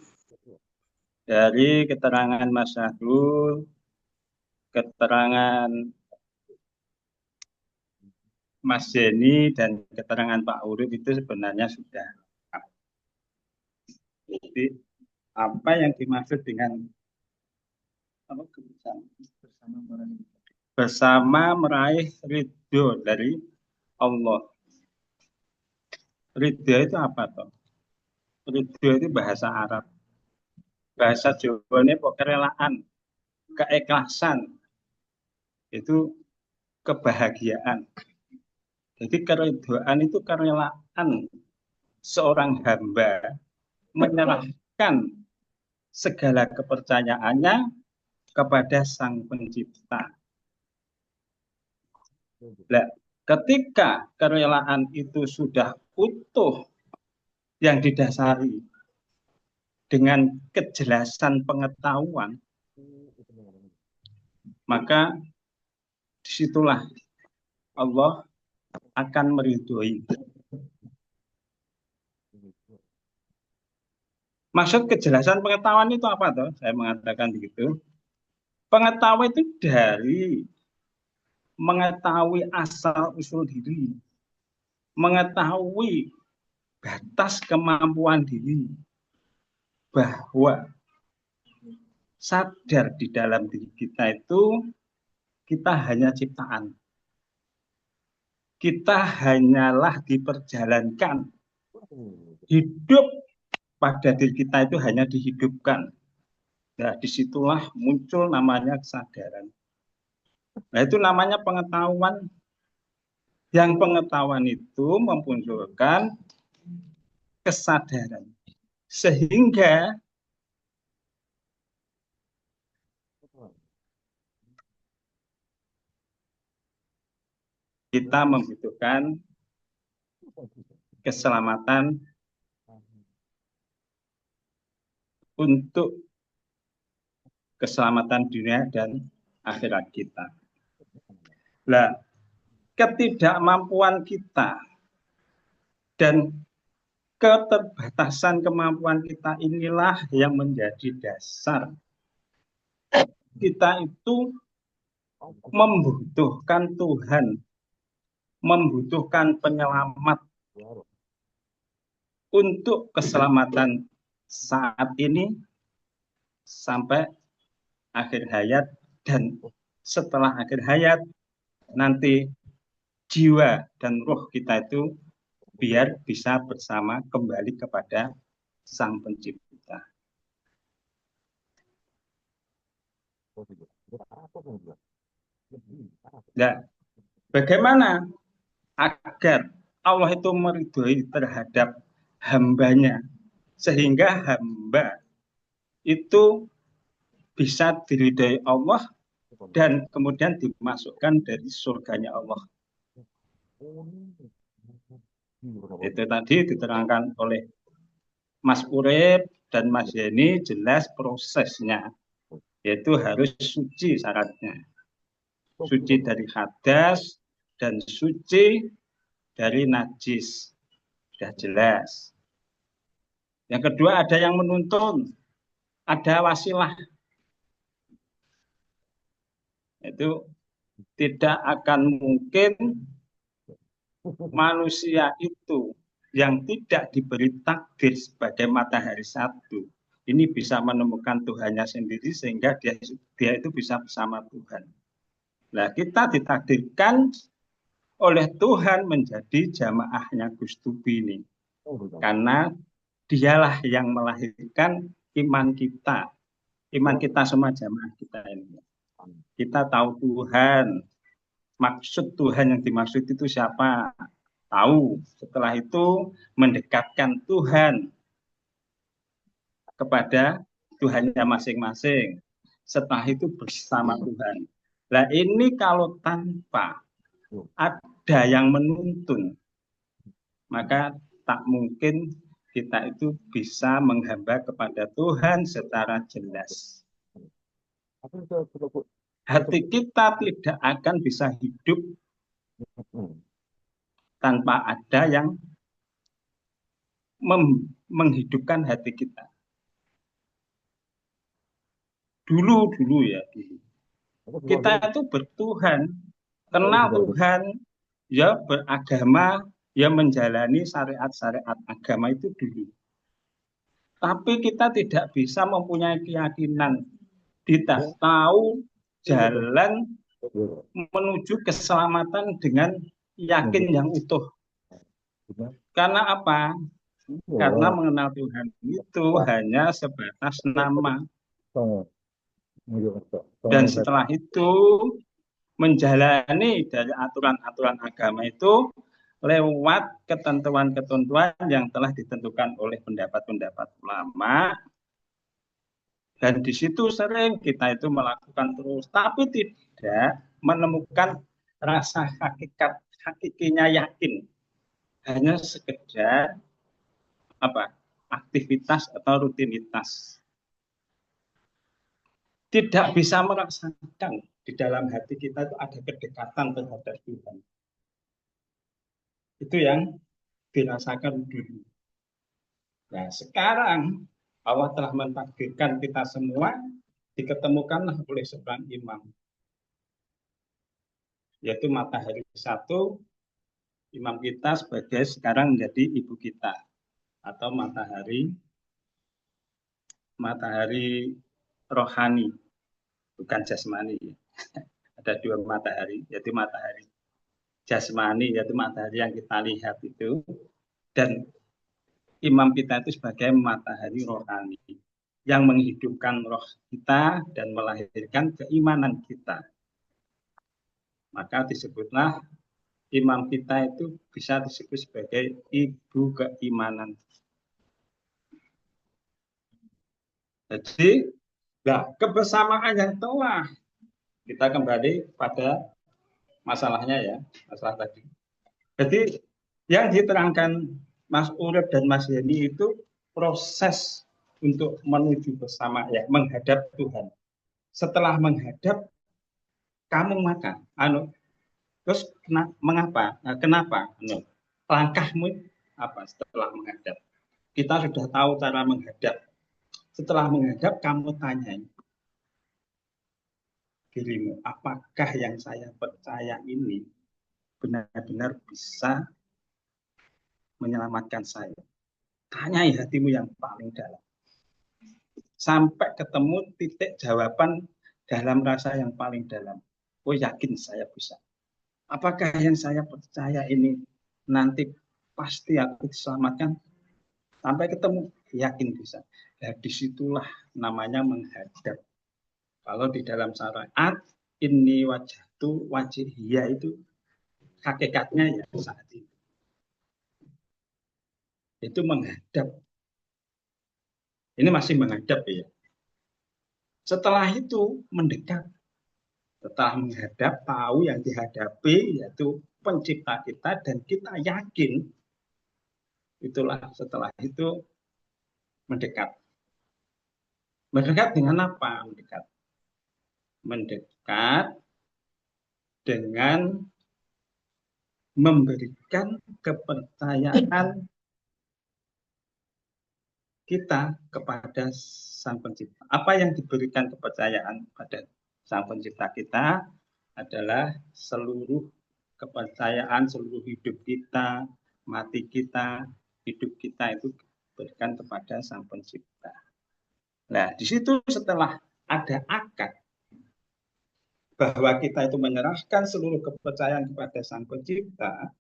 Dari keterangan Mas Syahrul, keterangan Mas Jenny, dan keterangan Pak Urip itu sebenarnya sudah. Jadi, apa yang dimaksud dengan apa, bersama meraih ridho dari Allah. Ridho itu apa toh? Ridho itu bahasa Arab. Bahasa Jawa ini kerelaan, keikhlasan, itu kebahagiaan. Jadi keridhaan itu kerelaan seorang hamba menyerahkan segala kepercayaannya kepada Sang Pencipta. Nah, ketika kerelaan itu sudah utuh yang didasari dengan kejelasan pengetahuan, maka disitulah Allah akan meridhoi. Maksud kejelasan pengetahuan itu apa toh? Saya mengatakan begitu. Pengetahuan itu dari mengetahui asal usul diri, mengetahui batas kemampuan diri, bahwa sadar di dalam diri kita itu kita hanya ciptaan. Kita hanyalah diperjalankan. Hidup pada diri kita itu hanya dihidupkan. Nah, disitulah muncul namanya kesadaran. Nah, itu namanya pengetahuan. Yang pengetahuan itu memunculkan kesadaran. Sehingga kita membutuhkan keselamatan untuk keselamatan dunia dan akhirat kita. Nah, ketidakmampuan kita dan keterbatasan kemampuan kita inilah yang menjadi dasar kita itu membutuhkan Tuhan, membutuhkan penyelamat untuk keselamatan saat ini sampai akhir hayat, dan setelah akhir hayat nanti jiwa dan roh kita itu biar bisa bersama kembali kepada Sang Pencipta. Nah, bagaimana agar Allah itu meridhoi terhadap hambanya, sehingga hamba itu bisa diridhoi Allah dan kemudian dimasukkan dari surganya Allah. Itu tadi diterangkan oleh Mas Urip dan Mas Yeni, jelas prosesnya, yaitu harus suci syaratnya. Suci dari hadas dan suci dari najis. Sudah jelas. Yang kedua, ada yang menuntun, ada wasilah. Itu tidak akan mungkin manusia itu yang tidak diberi takdir sebagai matahari satu ini bisa menemukan Tuhannya sendiri sehingga dia itu bisa bersama Tuhan. Nah, kita ditakdirkan oleh Tuhan menjadi jamaahnya Gustubi ini. Karena dialah yang melahirkan iman kita semua jamaah kita ini. Kita tahu Tuhan, maksud Tuhan yang dimaksud itu siapa? Tahu. Setelah itu mendekatkan Tuhan kepada Tuhannya masing-masing. Setelah itu bersama Tuhan. Nah ini kalau tanpa ada yang menuntun, maka tak mungkin kita itu bisa menghamba kepada Tuhan secara jelas. Hati kita tidak akan bisa hidup tanpa ada yang menghidupkan hati kita. Dulu ya, kita itu bertuhan, kenal Tuhan, ya beragama, ya menjalani syariat-syariat agama itu dulu. Tapi kita tidak bisa mempunyai keyakinan, kita tahu jalan menuju keselamatan dengan yakin yang utuh. Karena apa? Karena mengenal Tuhan itu hanya sebatas nama. Dan setelah itu menjalani dari aturan-aturan agama itu lewat ketentuan-ketentuan yang telah ditentukan oleh pendapat-pendapat ulama. Dan di situ sering kita itu melakukan terus, tapi tidak menemukan rasa hakikinya yakin. Hanya sekedar aktivitas atau rutinitas. Tidak bisa merasakan di dalam hati kita itu ada kedekatan terhadap Tuhan. Itu yang dirasakan dulu. Nah, sekarang Allah telah mentakdirkan kita semua diketemukanlah oleh seorang imam. Yaitu matahari satu, imam kita sebagai sekarang menjadi ibu kita. Atau matahari rohani, bukan jasmani. Ada dua matahari, yaitu matahari jasmani, yaitu matahari yang kita lihat itu, dan imam kita itu sebagai matahari rohani yang menghidupkan roh kita dan melahirkan keimanan kita. Maka disebutlah imam kita itu bisa disebut sebagai ibu keimanan. Jadi, kebersamaan yang telah kita kembali pada masalahnya ya, masalah tadi. Jadi, yang diterangkan Mas Urip dan Mas Yeni itu proses untuk menuju bersama ya, menghadap Tuhan. Setelah menghadap, kamu makan. Terus mengapa? Kenapa? Langkahmu apa setelah menghadap? Kita sudah tahu cara menghadap. Setelah menghadap, kamu tanyai dirimu, apakah yang saya percaya ini benar-benar bisa menyelamatkan saya? Tanyai hatimu yang paling dalam. Sampai ketemu titik jawaban dalam rasa yang paling dalam. Oh, yakin saya bisa. Apakah yang saya percaya ini nanti pasti aku diselamatkan? Sampai ketemu, yakin bisa. Ya, disitulah namanya menghadap. Kalau di dalam syariat, ini wajhatu wajhiyah itu hakikatnya ya saat ini. Itu menghadap. Ini masih menghadap ya. Setelah itu mendekat. Setelah menghadap, tahu yang dihadapi yaitu pencipta kita dan kita yakin. Itulah setelah itu mendekat. Mendekat dengan apa? Mendekat dengan memberikan kepercayaan kita kepada Sang Pencipta. Apa yang diberikan kepercayaan pada Sang Pencipta kita adalah seluruh kepercayaan, seluruh hidup kita, mati kita, hidup kita itu diberikan kepada Sang Pencipta. Nah, di situ setelah ada akad bahwa kita itu menyerahkan seluruh kepercayaan kepada Sang Pencipta,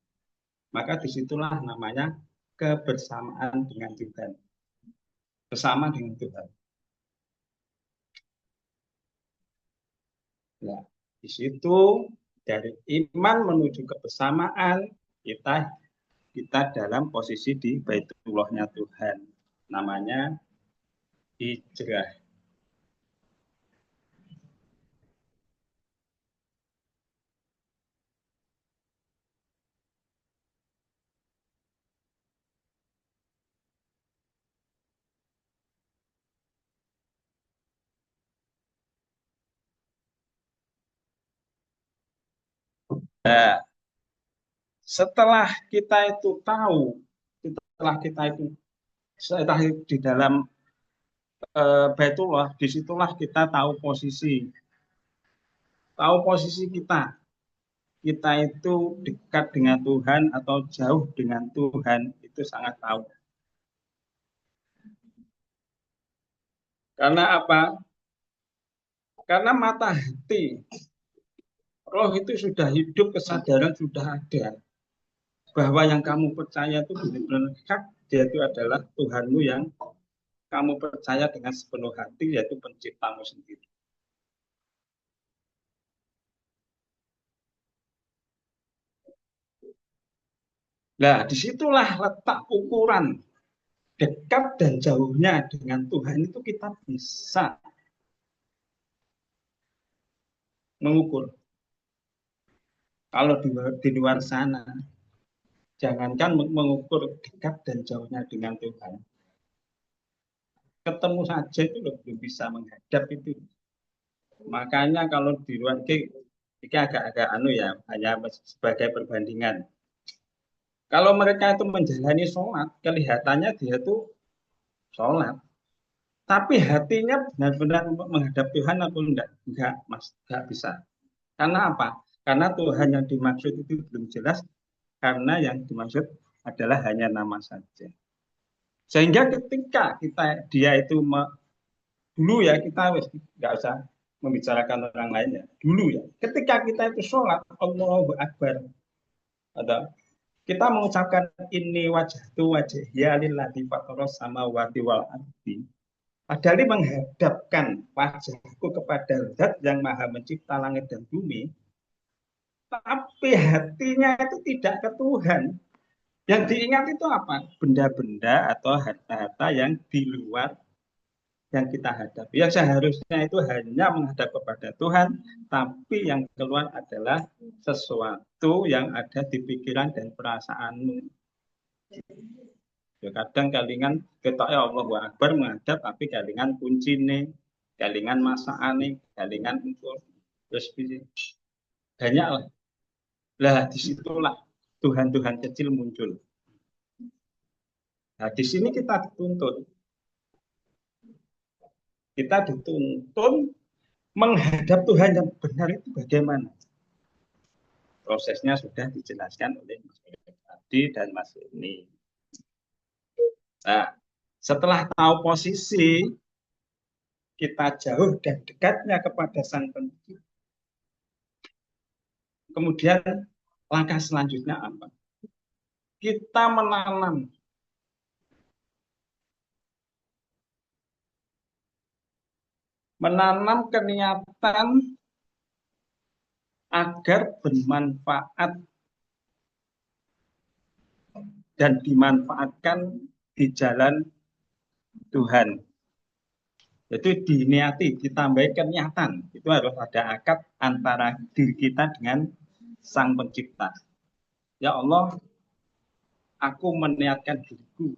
maka disitulah namanya kebersamaan dengan Tuhan. bersama dengan Tuhan. Nah, di situ dari iman menuju kebersamaan kita dalam posisi di Baitullahnya Tuhan. Namanya hijrah. Nah, setelah kita itu tahu, setelah di dalam Baitullah, disitulah kita tahu posisi kita. Kita itu dekat dengan Tuhan atau jauh dengan Tuhan, itu sangat tahu. Karena apa? Karena mata hati, roh itu sudah hidup, kesadaran sudah ada. Bahwa yang kamu percaya itu benar-benar hak, dia itu adalah Tuhanmu yang kamu percaya dengan sepenuh hati, yaitu penciptamu sendiri. Nah, disitulah letak ukuran dekat dan jauhnya dengan Tuhan itu kita bisa mengukur. Kalau di luar sana, jangankan mengukur dekat dan jauhnya dengan Tuhan. Ketemu saja itu belum bisa menghadap itu. Makanya kalau di luar ini agak-agak hanya sebagai perbandingan. Kalau mereka itu menjalani sholat, kelihatannya dia itu sholat. Tapi hatinya benar-benar menghadap Tuhan atau enggak? Enggak, Mas. Enggak bisa. Karena apa? Karena Tuhan yang dimaksud itu belum jelas, karena yang dimaksud adalah hanya nama saja. Sehingga ketika dia itu dulu ya, kita nggak usah membicarakan orang lain ya. Dulu ya, ketika kita itu sholat, Allahu Akbar. Atau kita mengucapkan ini wajhya lillazi fataras samawati wal ardi. Padahal menghadapkan wajahku kepada Zat yang Maha Mencipta langit dan bumi, tapi hatinya itu tidak ke Tuhan. Yang diingat itu apa? Benda-benda atau harta-harta yang di luar yang kita hadapi. Yang seharusnya itu hanya menghadap kepada Tuhan, tapi yang keluar adalah sesuatu yang ada di pikiran dan perasaanmu. Ya, kadang kalingan ketok ya Allahu Akbar menghadap, tapi kalingan kuncine, kalingan masakane, kalingan unsur terus banyak lah. Lah disitulah Tuhan-Tuhan kecil muncul. Nah, di sini kita dituntut. Kita dituntun menghadap Tuhan yang benar itu bagaimana? Prosesnya sudah dijelaskan oleh Mas Adi dan Mas ini. Nah, setelah tahu posisi kita jauh dan dekatnya kepada Sang Pencipta, kemudian langkah selanjutnya apa? Kita menanam keniatan agar bermanfaat dan dimanfaatkan di jalan Tuhan. Jadi diniati, ditambahkan niatan. Itu harus ada akad antara diri kita dengan Sang Pencipta. Ya Allah, aku meniatkan diriku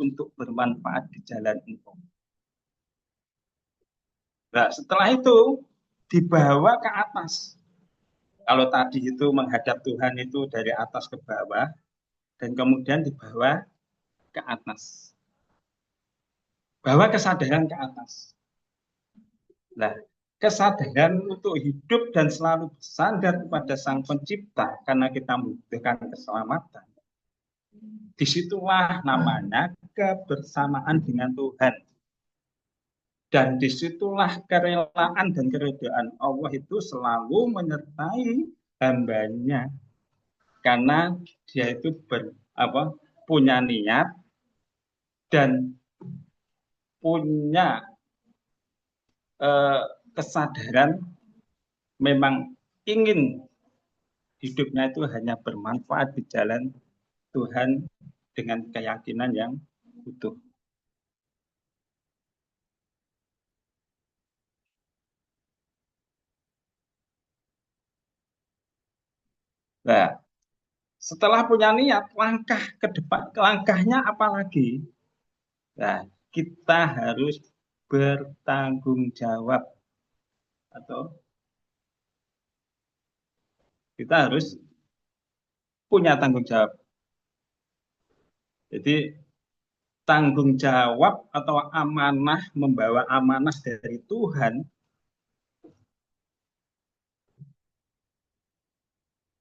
untuk bermanfaat di jalan Engkau. Nah, setelah itu dibawa ke atas. Kalau tadi itu menghadap Tuhan itu dari atas ke bawah, dan kemudian dibawa ke atas. Bawa kesadaran ke atas. Nah, kesadaran untuk hidup dan selalu bersandar kepada Sang Pencipta karena kita membutuhkan keselamatan. Disitulah namanya kebersamaan dengan Tuhan. Dan disitulah kerelaan dan keridhaan Allah itu selalu menyertai hambanya. Karena dia itu punya niat dan punya kesadaran memang ingin hidupnya itu hanya bermanfaat di jalan Tuhan dengan keyakinan yang utuh. Nah, setelah punya niat, langkah ke depan, langkahnya apa lagi? Nah, kita harus bertanggung jawab atau kita harus punya tanggung jawab. Jadi tanggung jawab atau amanah, membawa amanah dari Tuhan.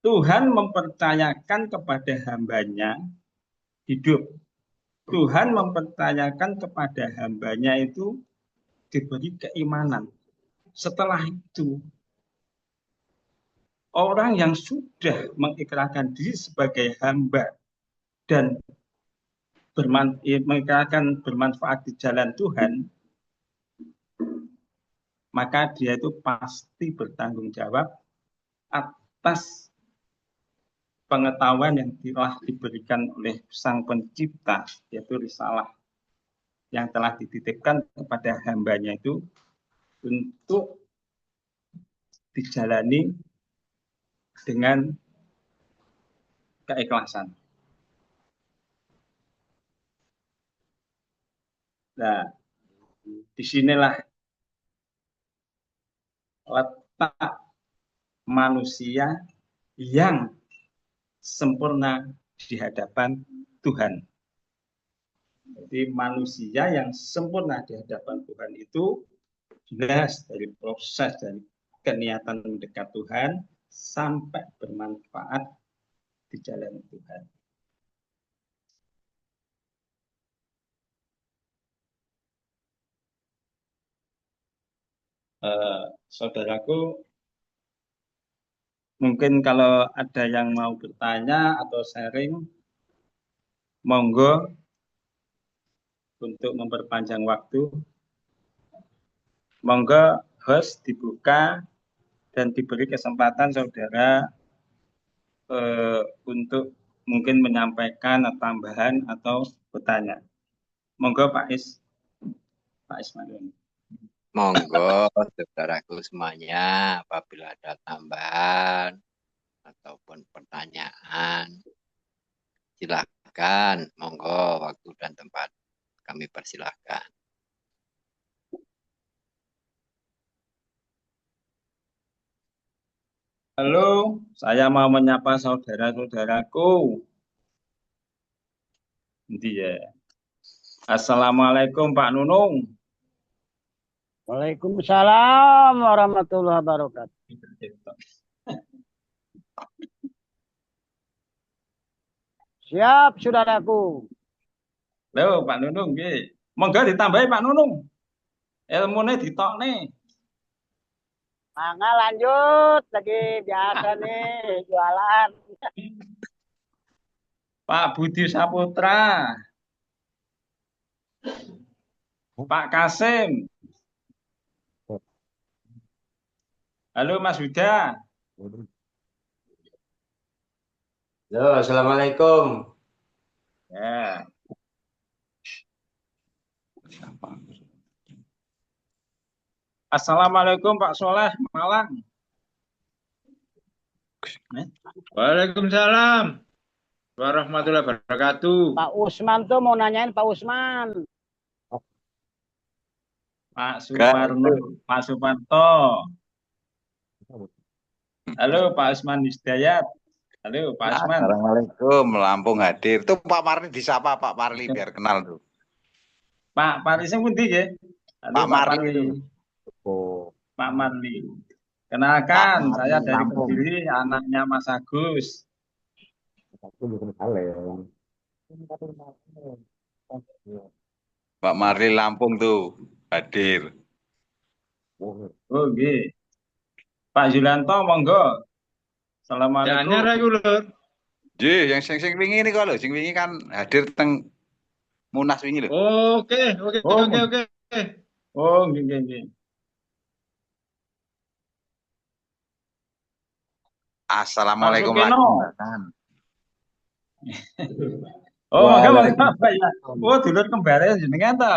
Tuhan mempercayakan kepada hambanya hidup. Tuhan mempercayakan kepada hambanya itu diberi keimanan. Setelah itu, orang yang sudah mengikrarkan diri sebagai hamba dan mengikrarkan bermanfaat di jalan Tuhan, maka dia itu pasti bertanggung jawab atas pengetahuan yang telah diberikan oleh Sang Pencipta, yaitu risalah yang telah dititipkan kepada hambanya itu untuk dijalani dengan keikhlasan. Nah, disinilah letak manusia yang sempurna di hadapan Tuhan. Jadi manusia yang sempurna di hadapan Tuhan itu jelas dari proses dari keniatan mendekat Tuhan sampai bermanfaat di jalan Tuhan. Saudaraku, mungkin kalau ada yang mau bertanya atau sharing, monggo untuk memperpanjang waktu. Monggo host dibuka dan diberi kesempatan saudara untuk mungkin menyampaikan tambahan atau bertanya. Monggo Pak Ismail. Monggo saudaraku semuanya, apabila ada tambahan ataupun pertanyaan, silakan. Monggo, waktu dan tempat kami persilahkan. Halo, saya mau menyapa saudara-saudaraku. Ya. Assalamualaikum Pak Nunung. Waalaikumsalam warahmatullahi wabarakatuh. Siap, saudaraku. Halo Pak Nunung, monggo ditambahi Pak Nunung. Ilmunya ditokne. Mangga lanjut lagi biasa nih jualan. Pak Budi Saputra. Pak Kasim. Halo Mas Huda. Halo, assalamualaikum. Ya. Assalamualaikum Pak Soleh Malang. Waalaikumsalam warahmatullahi wabarakatuh. Pak Usman tuh mau nanyain Pak Usman. Pak Suparno, Pak Suparto. Halo Pak Usman Hidayat. Halo Pak Usman. Assalamualaikum, Lampung hadir. Tuh Pak Marli disapa Pak Marli biar kenal tuh. Pak Marli sing pundi nggih? Pak Marli. Oh. Pak Marli. Kenalkan, saya dari Kediri, anaknya Mas Agus. Pak Marli Lampung tuh hadir. Oh, nggih. Pak Yulianto monggo. Assalamualaikum. Jangan reguler. Ji, yang sing wingi ini kalau sing wingi kan hadir teng Munas wingi lho. Oke. Oh, Oh, nggih. Assalamualaikum Pak lagi Sukeno. Mbak Tan. Oh, mangga Waalaikumsalam. Pak ya. Oh, dulur kembare jenengan to.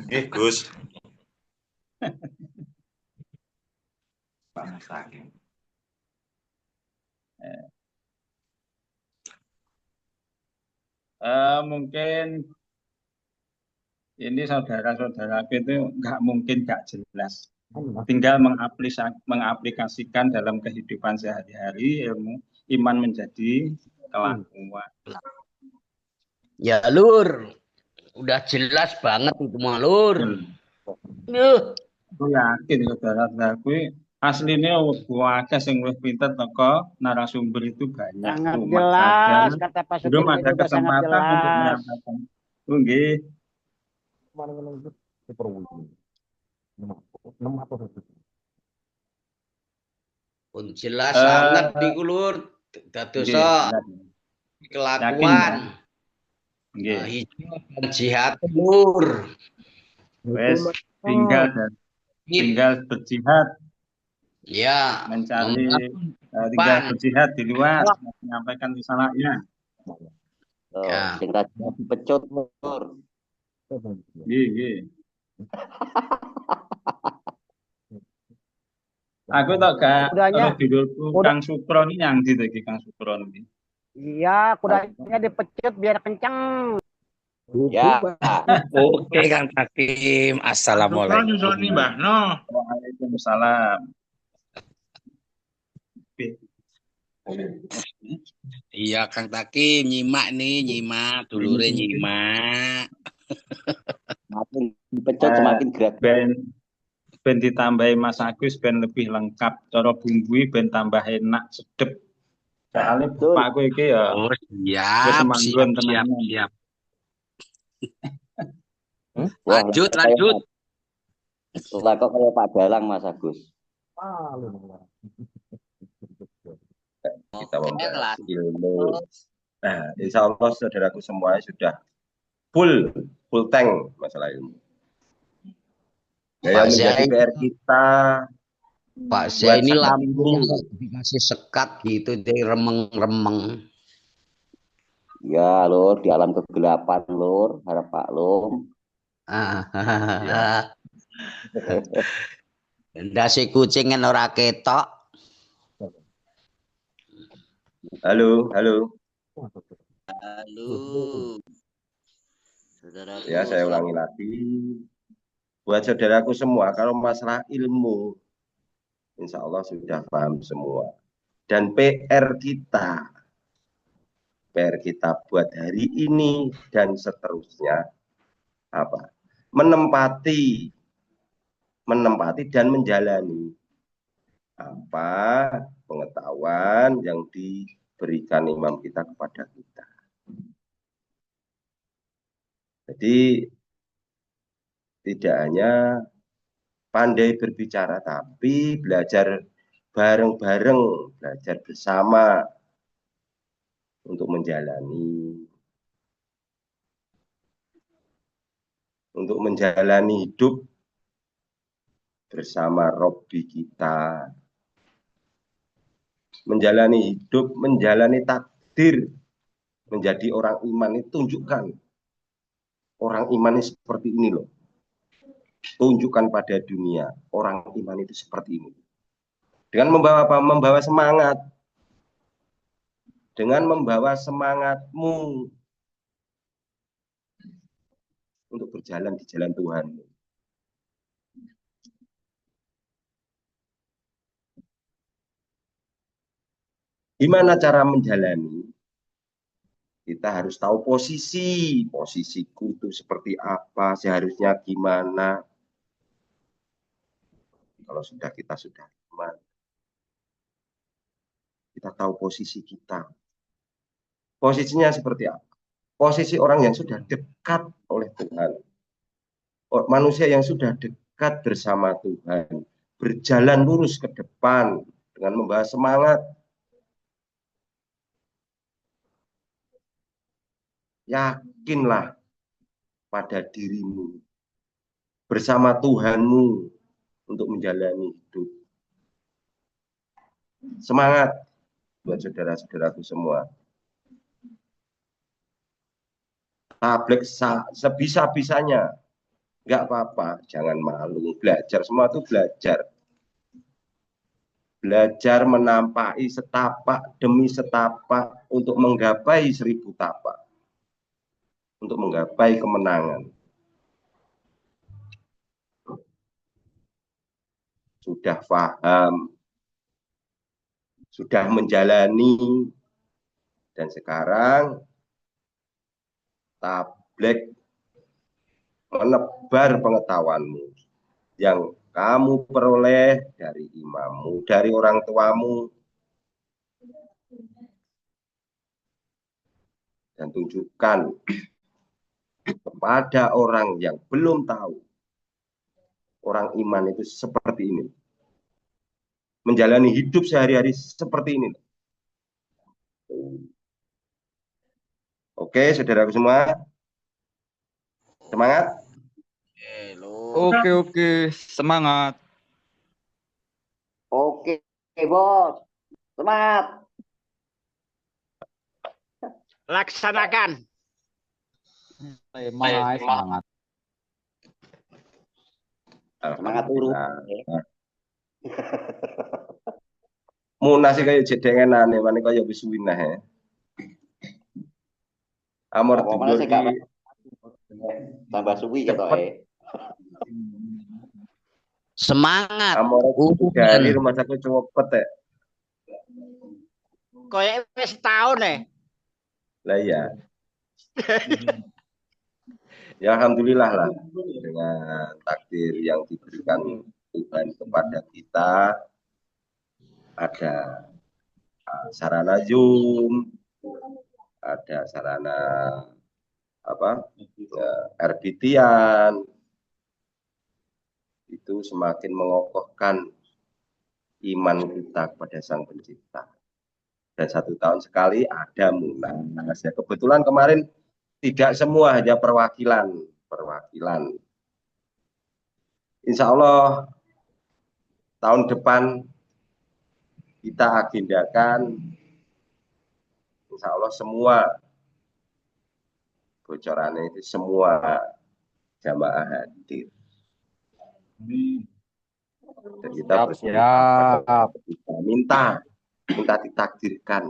Nggih, Gus. Mungkin ini saudara-saudaraku itu nggak mungkin nggak jelas. Tinggal mengaplikasikan dalam kehidupan sehari-hari ilmu iman menjadi kelakuan. Ya Lur, udah jelas banget itu mah Lur. Aku yakin saudara-saudaraku aslinya akeh sing luwih pinter teko narasumber itu banyak. Sangat Cuma jelas saja kata Pak belum Sukino ada juga sangat kesempatan untuk jelas. menyampaikan. Nggih. Pun jelas sangat di Lur. Dadosa kelakuan. Nggih. Jihad Lur. Wes tinggal berjihad. Ya, Mencari tinggal berjihad di luar menyampaikan risalahnya. Ya. Sing rajin dipecut Lur. Nggih. Aku tak gak terus dulurku Kang Supron ini yang gitu Kang Supron ini. Iya, kudanya dipecut biar kencang. Ya. Oke Kang Hakim. Assalamualaikum. Waalaikumsalam. Iya Kang Takim nyimak dulure nyimak. Makin dipecut semakin gerak. Ben ditambahi Mas Agus ben lebih lengkap. Cara bumbui ben tambah enak sedep. Soalnya bapakku iki ya. Oh siap. Lanjut. Lah kok kayak Pak Dalang Mas Agus. Kita membahas ilmu. Nah, insya Allah saudaraku semuanya sudah full tank masalah ilmu. Yang menjadi PR kita, Pak saya ini lambung dikasih sekat gitu jadi remeng-remeng. Ya Lur, di alam kegelapan Lur, harap Pak Lum. Ndase kucingen ora ketok. Halo. Saudaraku, Ya, saya ulangi lagi. Buat saudaraku semua, kalau masalah ilmu, insya Allah sudah paham semua. Dan PR kita buat hari ini dan seterusnya, apa? Menempati dan menjalani apa pengetahuan yang diberikan imam kita kepada kita. Jadi tidak hanya pandai berbicara, tapi belajar bareng-bareng, belajar bersama untuk menjalani hidup bersama Robbi kita, menjalani hidup, menjalani takdir, menjadi orang iman itu tunjukkan orang iman ini seperti ini loh. Tunjukkan pada dunia orang iman itu seperti ini. Dengan membawa apa? Membawa semangat. Dengan membawa semangatmu untuk berjalan di jalan Tuhan. Gimana cara menjalani? Kita harus tahu posisiku itu seperti apa, seharusnya gimana. Kalau kita sudah iman, kita tahu posisi kita. Posisinya seperti apa? Posisi orang yang sudah dekat oleh Tuhan. Manusia yang sudah dekat bersama Tuhan. Berjalan lurus ke depan dengan membawa semangat. yakinlah pada dirimu bersama Tuhanmu untuk menjalani hidup. Semangat buat saudara-saudaraku semua. Tablik sebisa-bisanya, nggak apa-apa, jangan malu, belajar, semua itu belajar. Belajar menampai setapak demi setapak untuk menggapai 1000 tapak. Untuk menggapai kemenangan. Sudah paham, sudah menjalani, dan sekarang tablik menebar pengetahuanmu yang kamu peroleh dari imammu, dari orang tuamu, dan tunjukkan kepada orang yang belum tahu orang iman itu seperti ini, menjalani hidup sehari-hari seperti ini. Oke, saudaraku semua, semangat. Oke, semangat. Oke, bos. Semangat. Laksanakan. Semangat. Semangat turu. Munas sih kayak jedengan aneh, mana kayak wis winah ya. Amor dibagi tambah suwi ketoke. Semangat. Amor dari rumah sakit cepet ya. Kayak wis tahun Lah iya. Ya alhamdulillah lah dengan takdir yang diberikan Tuhan kepada kita, ada sarana Zoom, ada sarana RBT-an, itu semakin mengokohkan iman kita kepada Sang Pencipta. Dan 1 tahun sekali ada Munas. Ya, kebetulan kemarin tidak semua, hanya perwakilan. Insya Allah tahun depan kita agendakan, insya Allah semua bocorannya itu semua jamaah hadir. Dan kita bersiap, minta ditakdirkan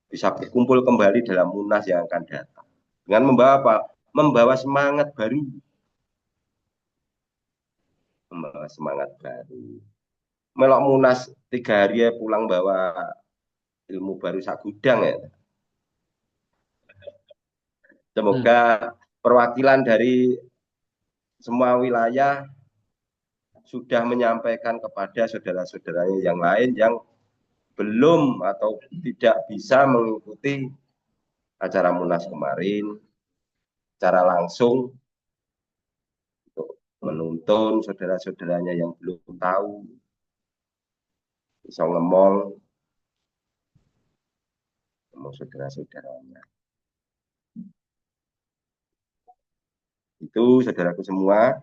bisa berkumpul kembali dalam Munas yang akan datang. Dengan membawa apa? Membawa semangat baru. Melok Munas 3 hari ya pulang bawa ilmu baru sak gudang ya. Semoga perwakilan dari semua wilayah sudah menyampaikan kepada saudara-saudaranya yang lain yang belum atau tidak bisa mengikuti acara Munas kemarin secara langsung, untuk menuntun saudara-saudaranya yang belum tahu, bisa ngomong saudara-saudaranya. Itu saudaraku semua.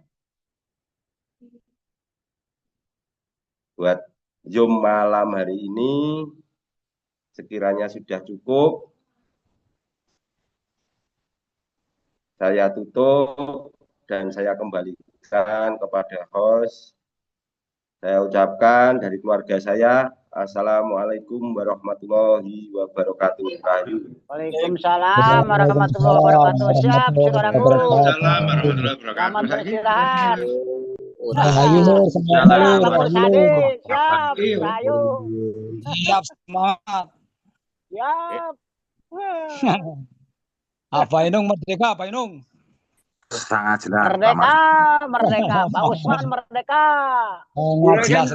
Buat Zoom malam hari ini sekiranya sudah cukup. Saya tutup dan saya kembalikan kepada host. Saya ucapkan dari keluarga saya, Assalamualaikum warahmatullahi wabarakatuh. Waalaikumsalam warahmatullahi wabarakatuh. Siap, saudaraku. Waalaikumsalam warahmatullahi wabarakatuh. Selamat beristirahat. Ayo, Bang Sadi, siap, ayo. Siap, semangat. Siap. Apa Inung merdeka, Pak Inung? Sangat jelas. Merdeka. Pak Usman merdeka. Jelas.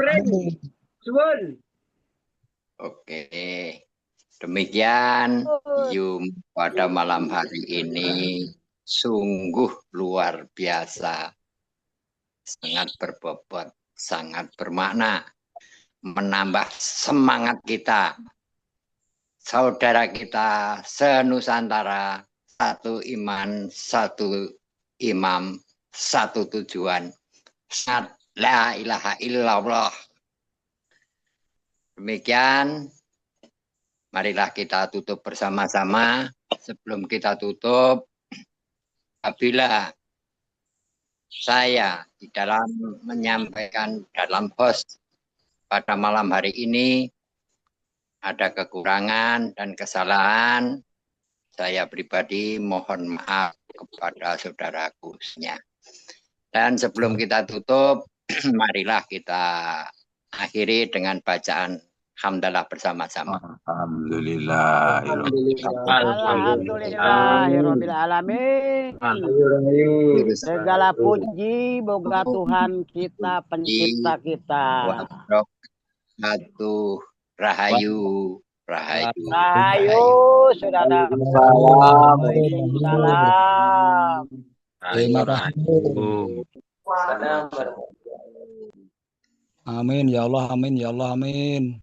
Oke, demikian Zoom pada malam hari ini sungguh luar biasa, sangat berbobot, sangat bermakna, menambah semangat kita, saudara kita senusantara, satu iman, satu imam, satu tujuan. La ilaha illallah. Demikian, marilah kita tutup bersama-sama. Sebelum kita tutup, apabila saya di dalam menyampaikan dalam host pada malam hari ini ada kekurangan dan kesalahan, saya pribadi mohon maaf kepada saudaraku semuanya. Dan sebelum kita tutup, marilah kita akhiri dengan bacaan hamdalah bersama-sama. Alhamdulillah. Alhamdulillahirabbil alamin. Segala puji boga Tuhan kita pencipta kita. Satu rahayu, rahayu. Rahayu saudara. Waalaikumsalam. Terima kasih. Amin ya Allah, amin ya Allah, amin.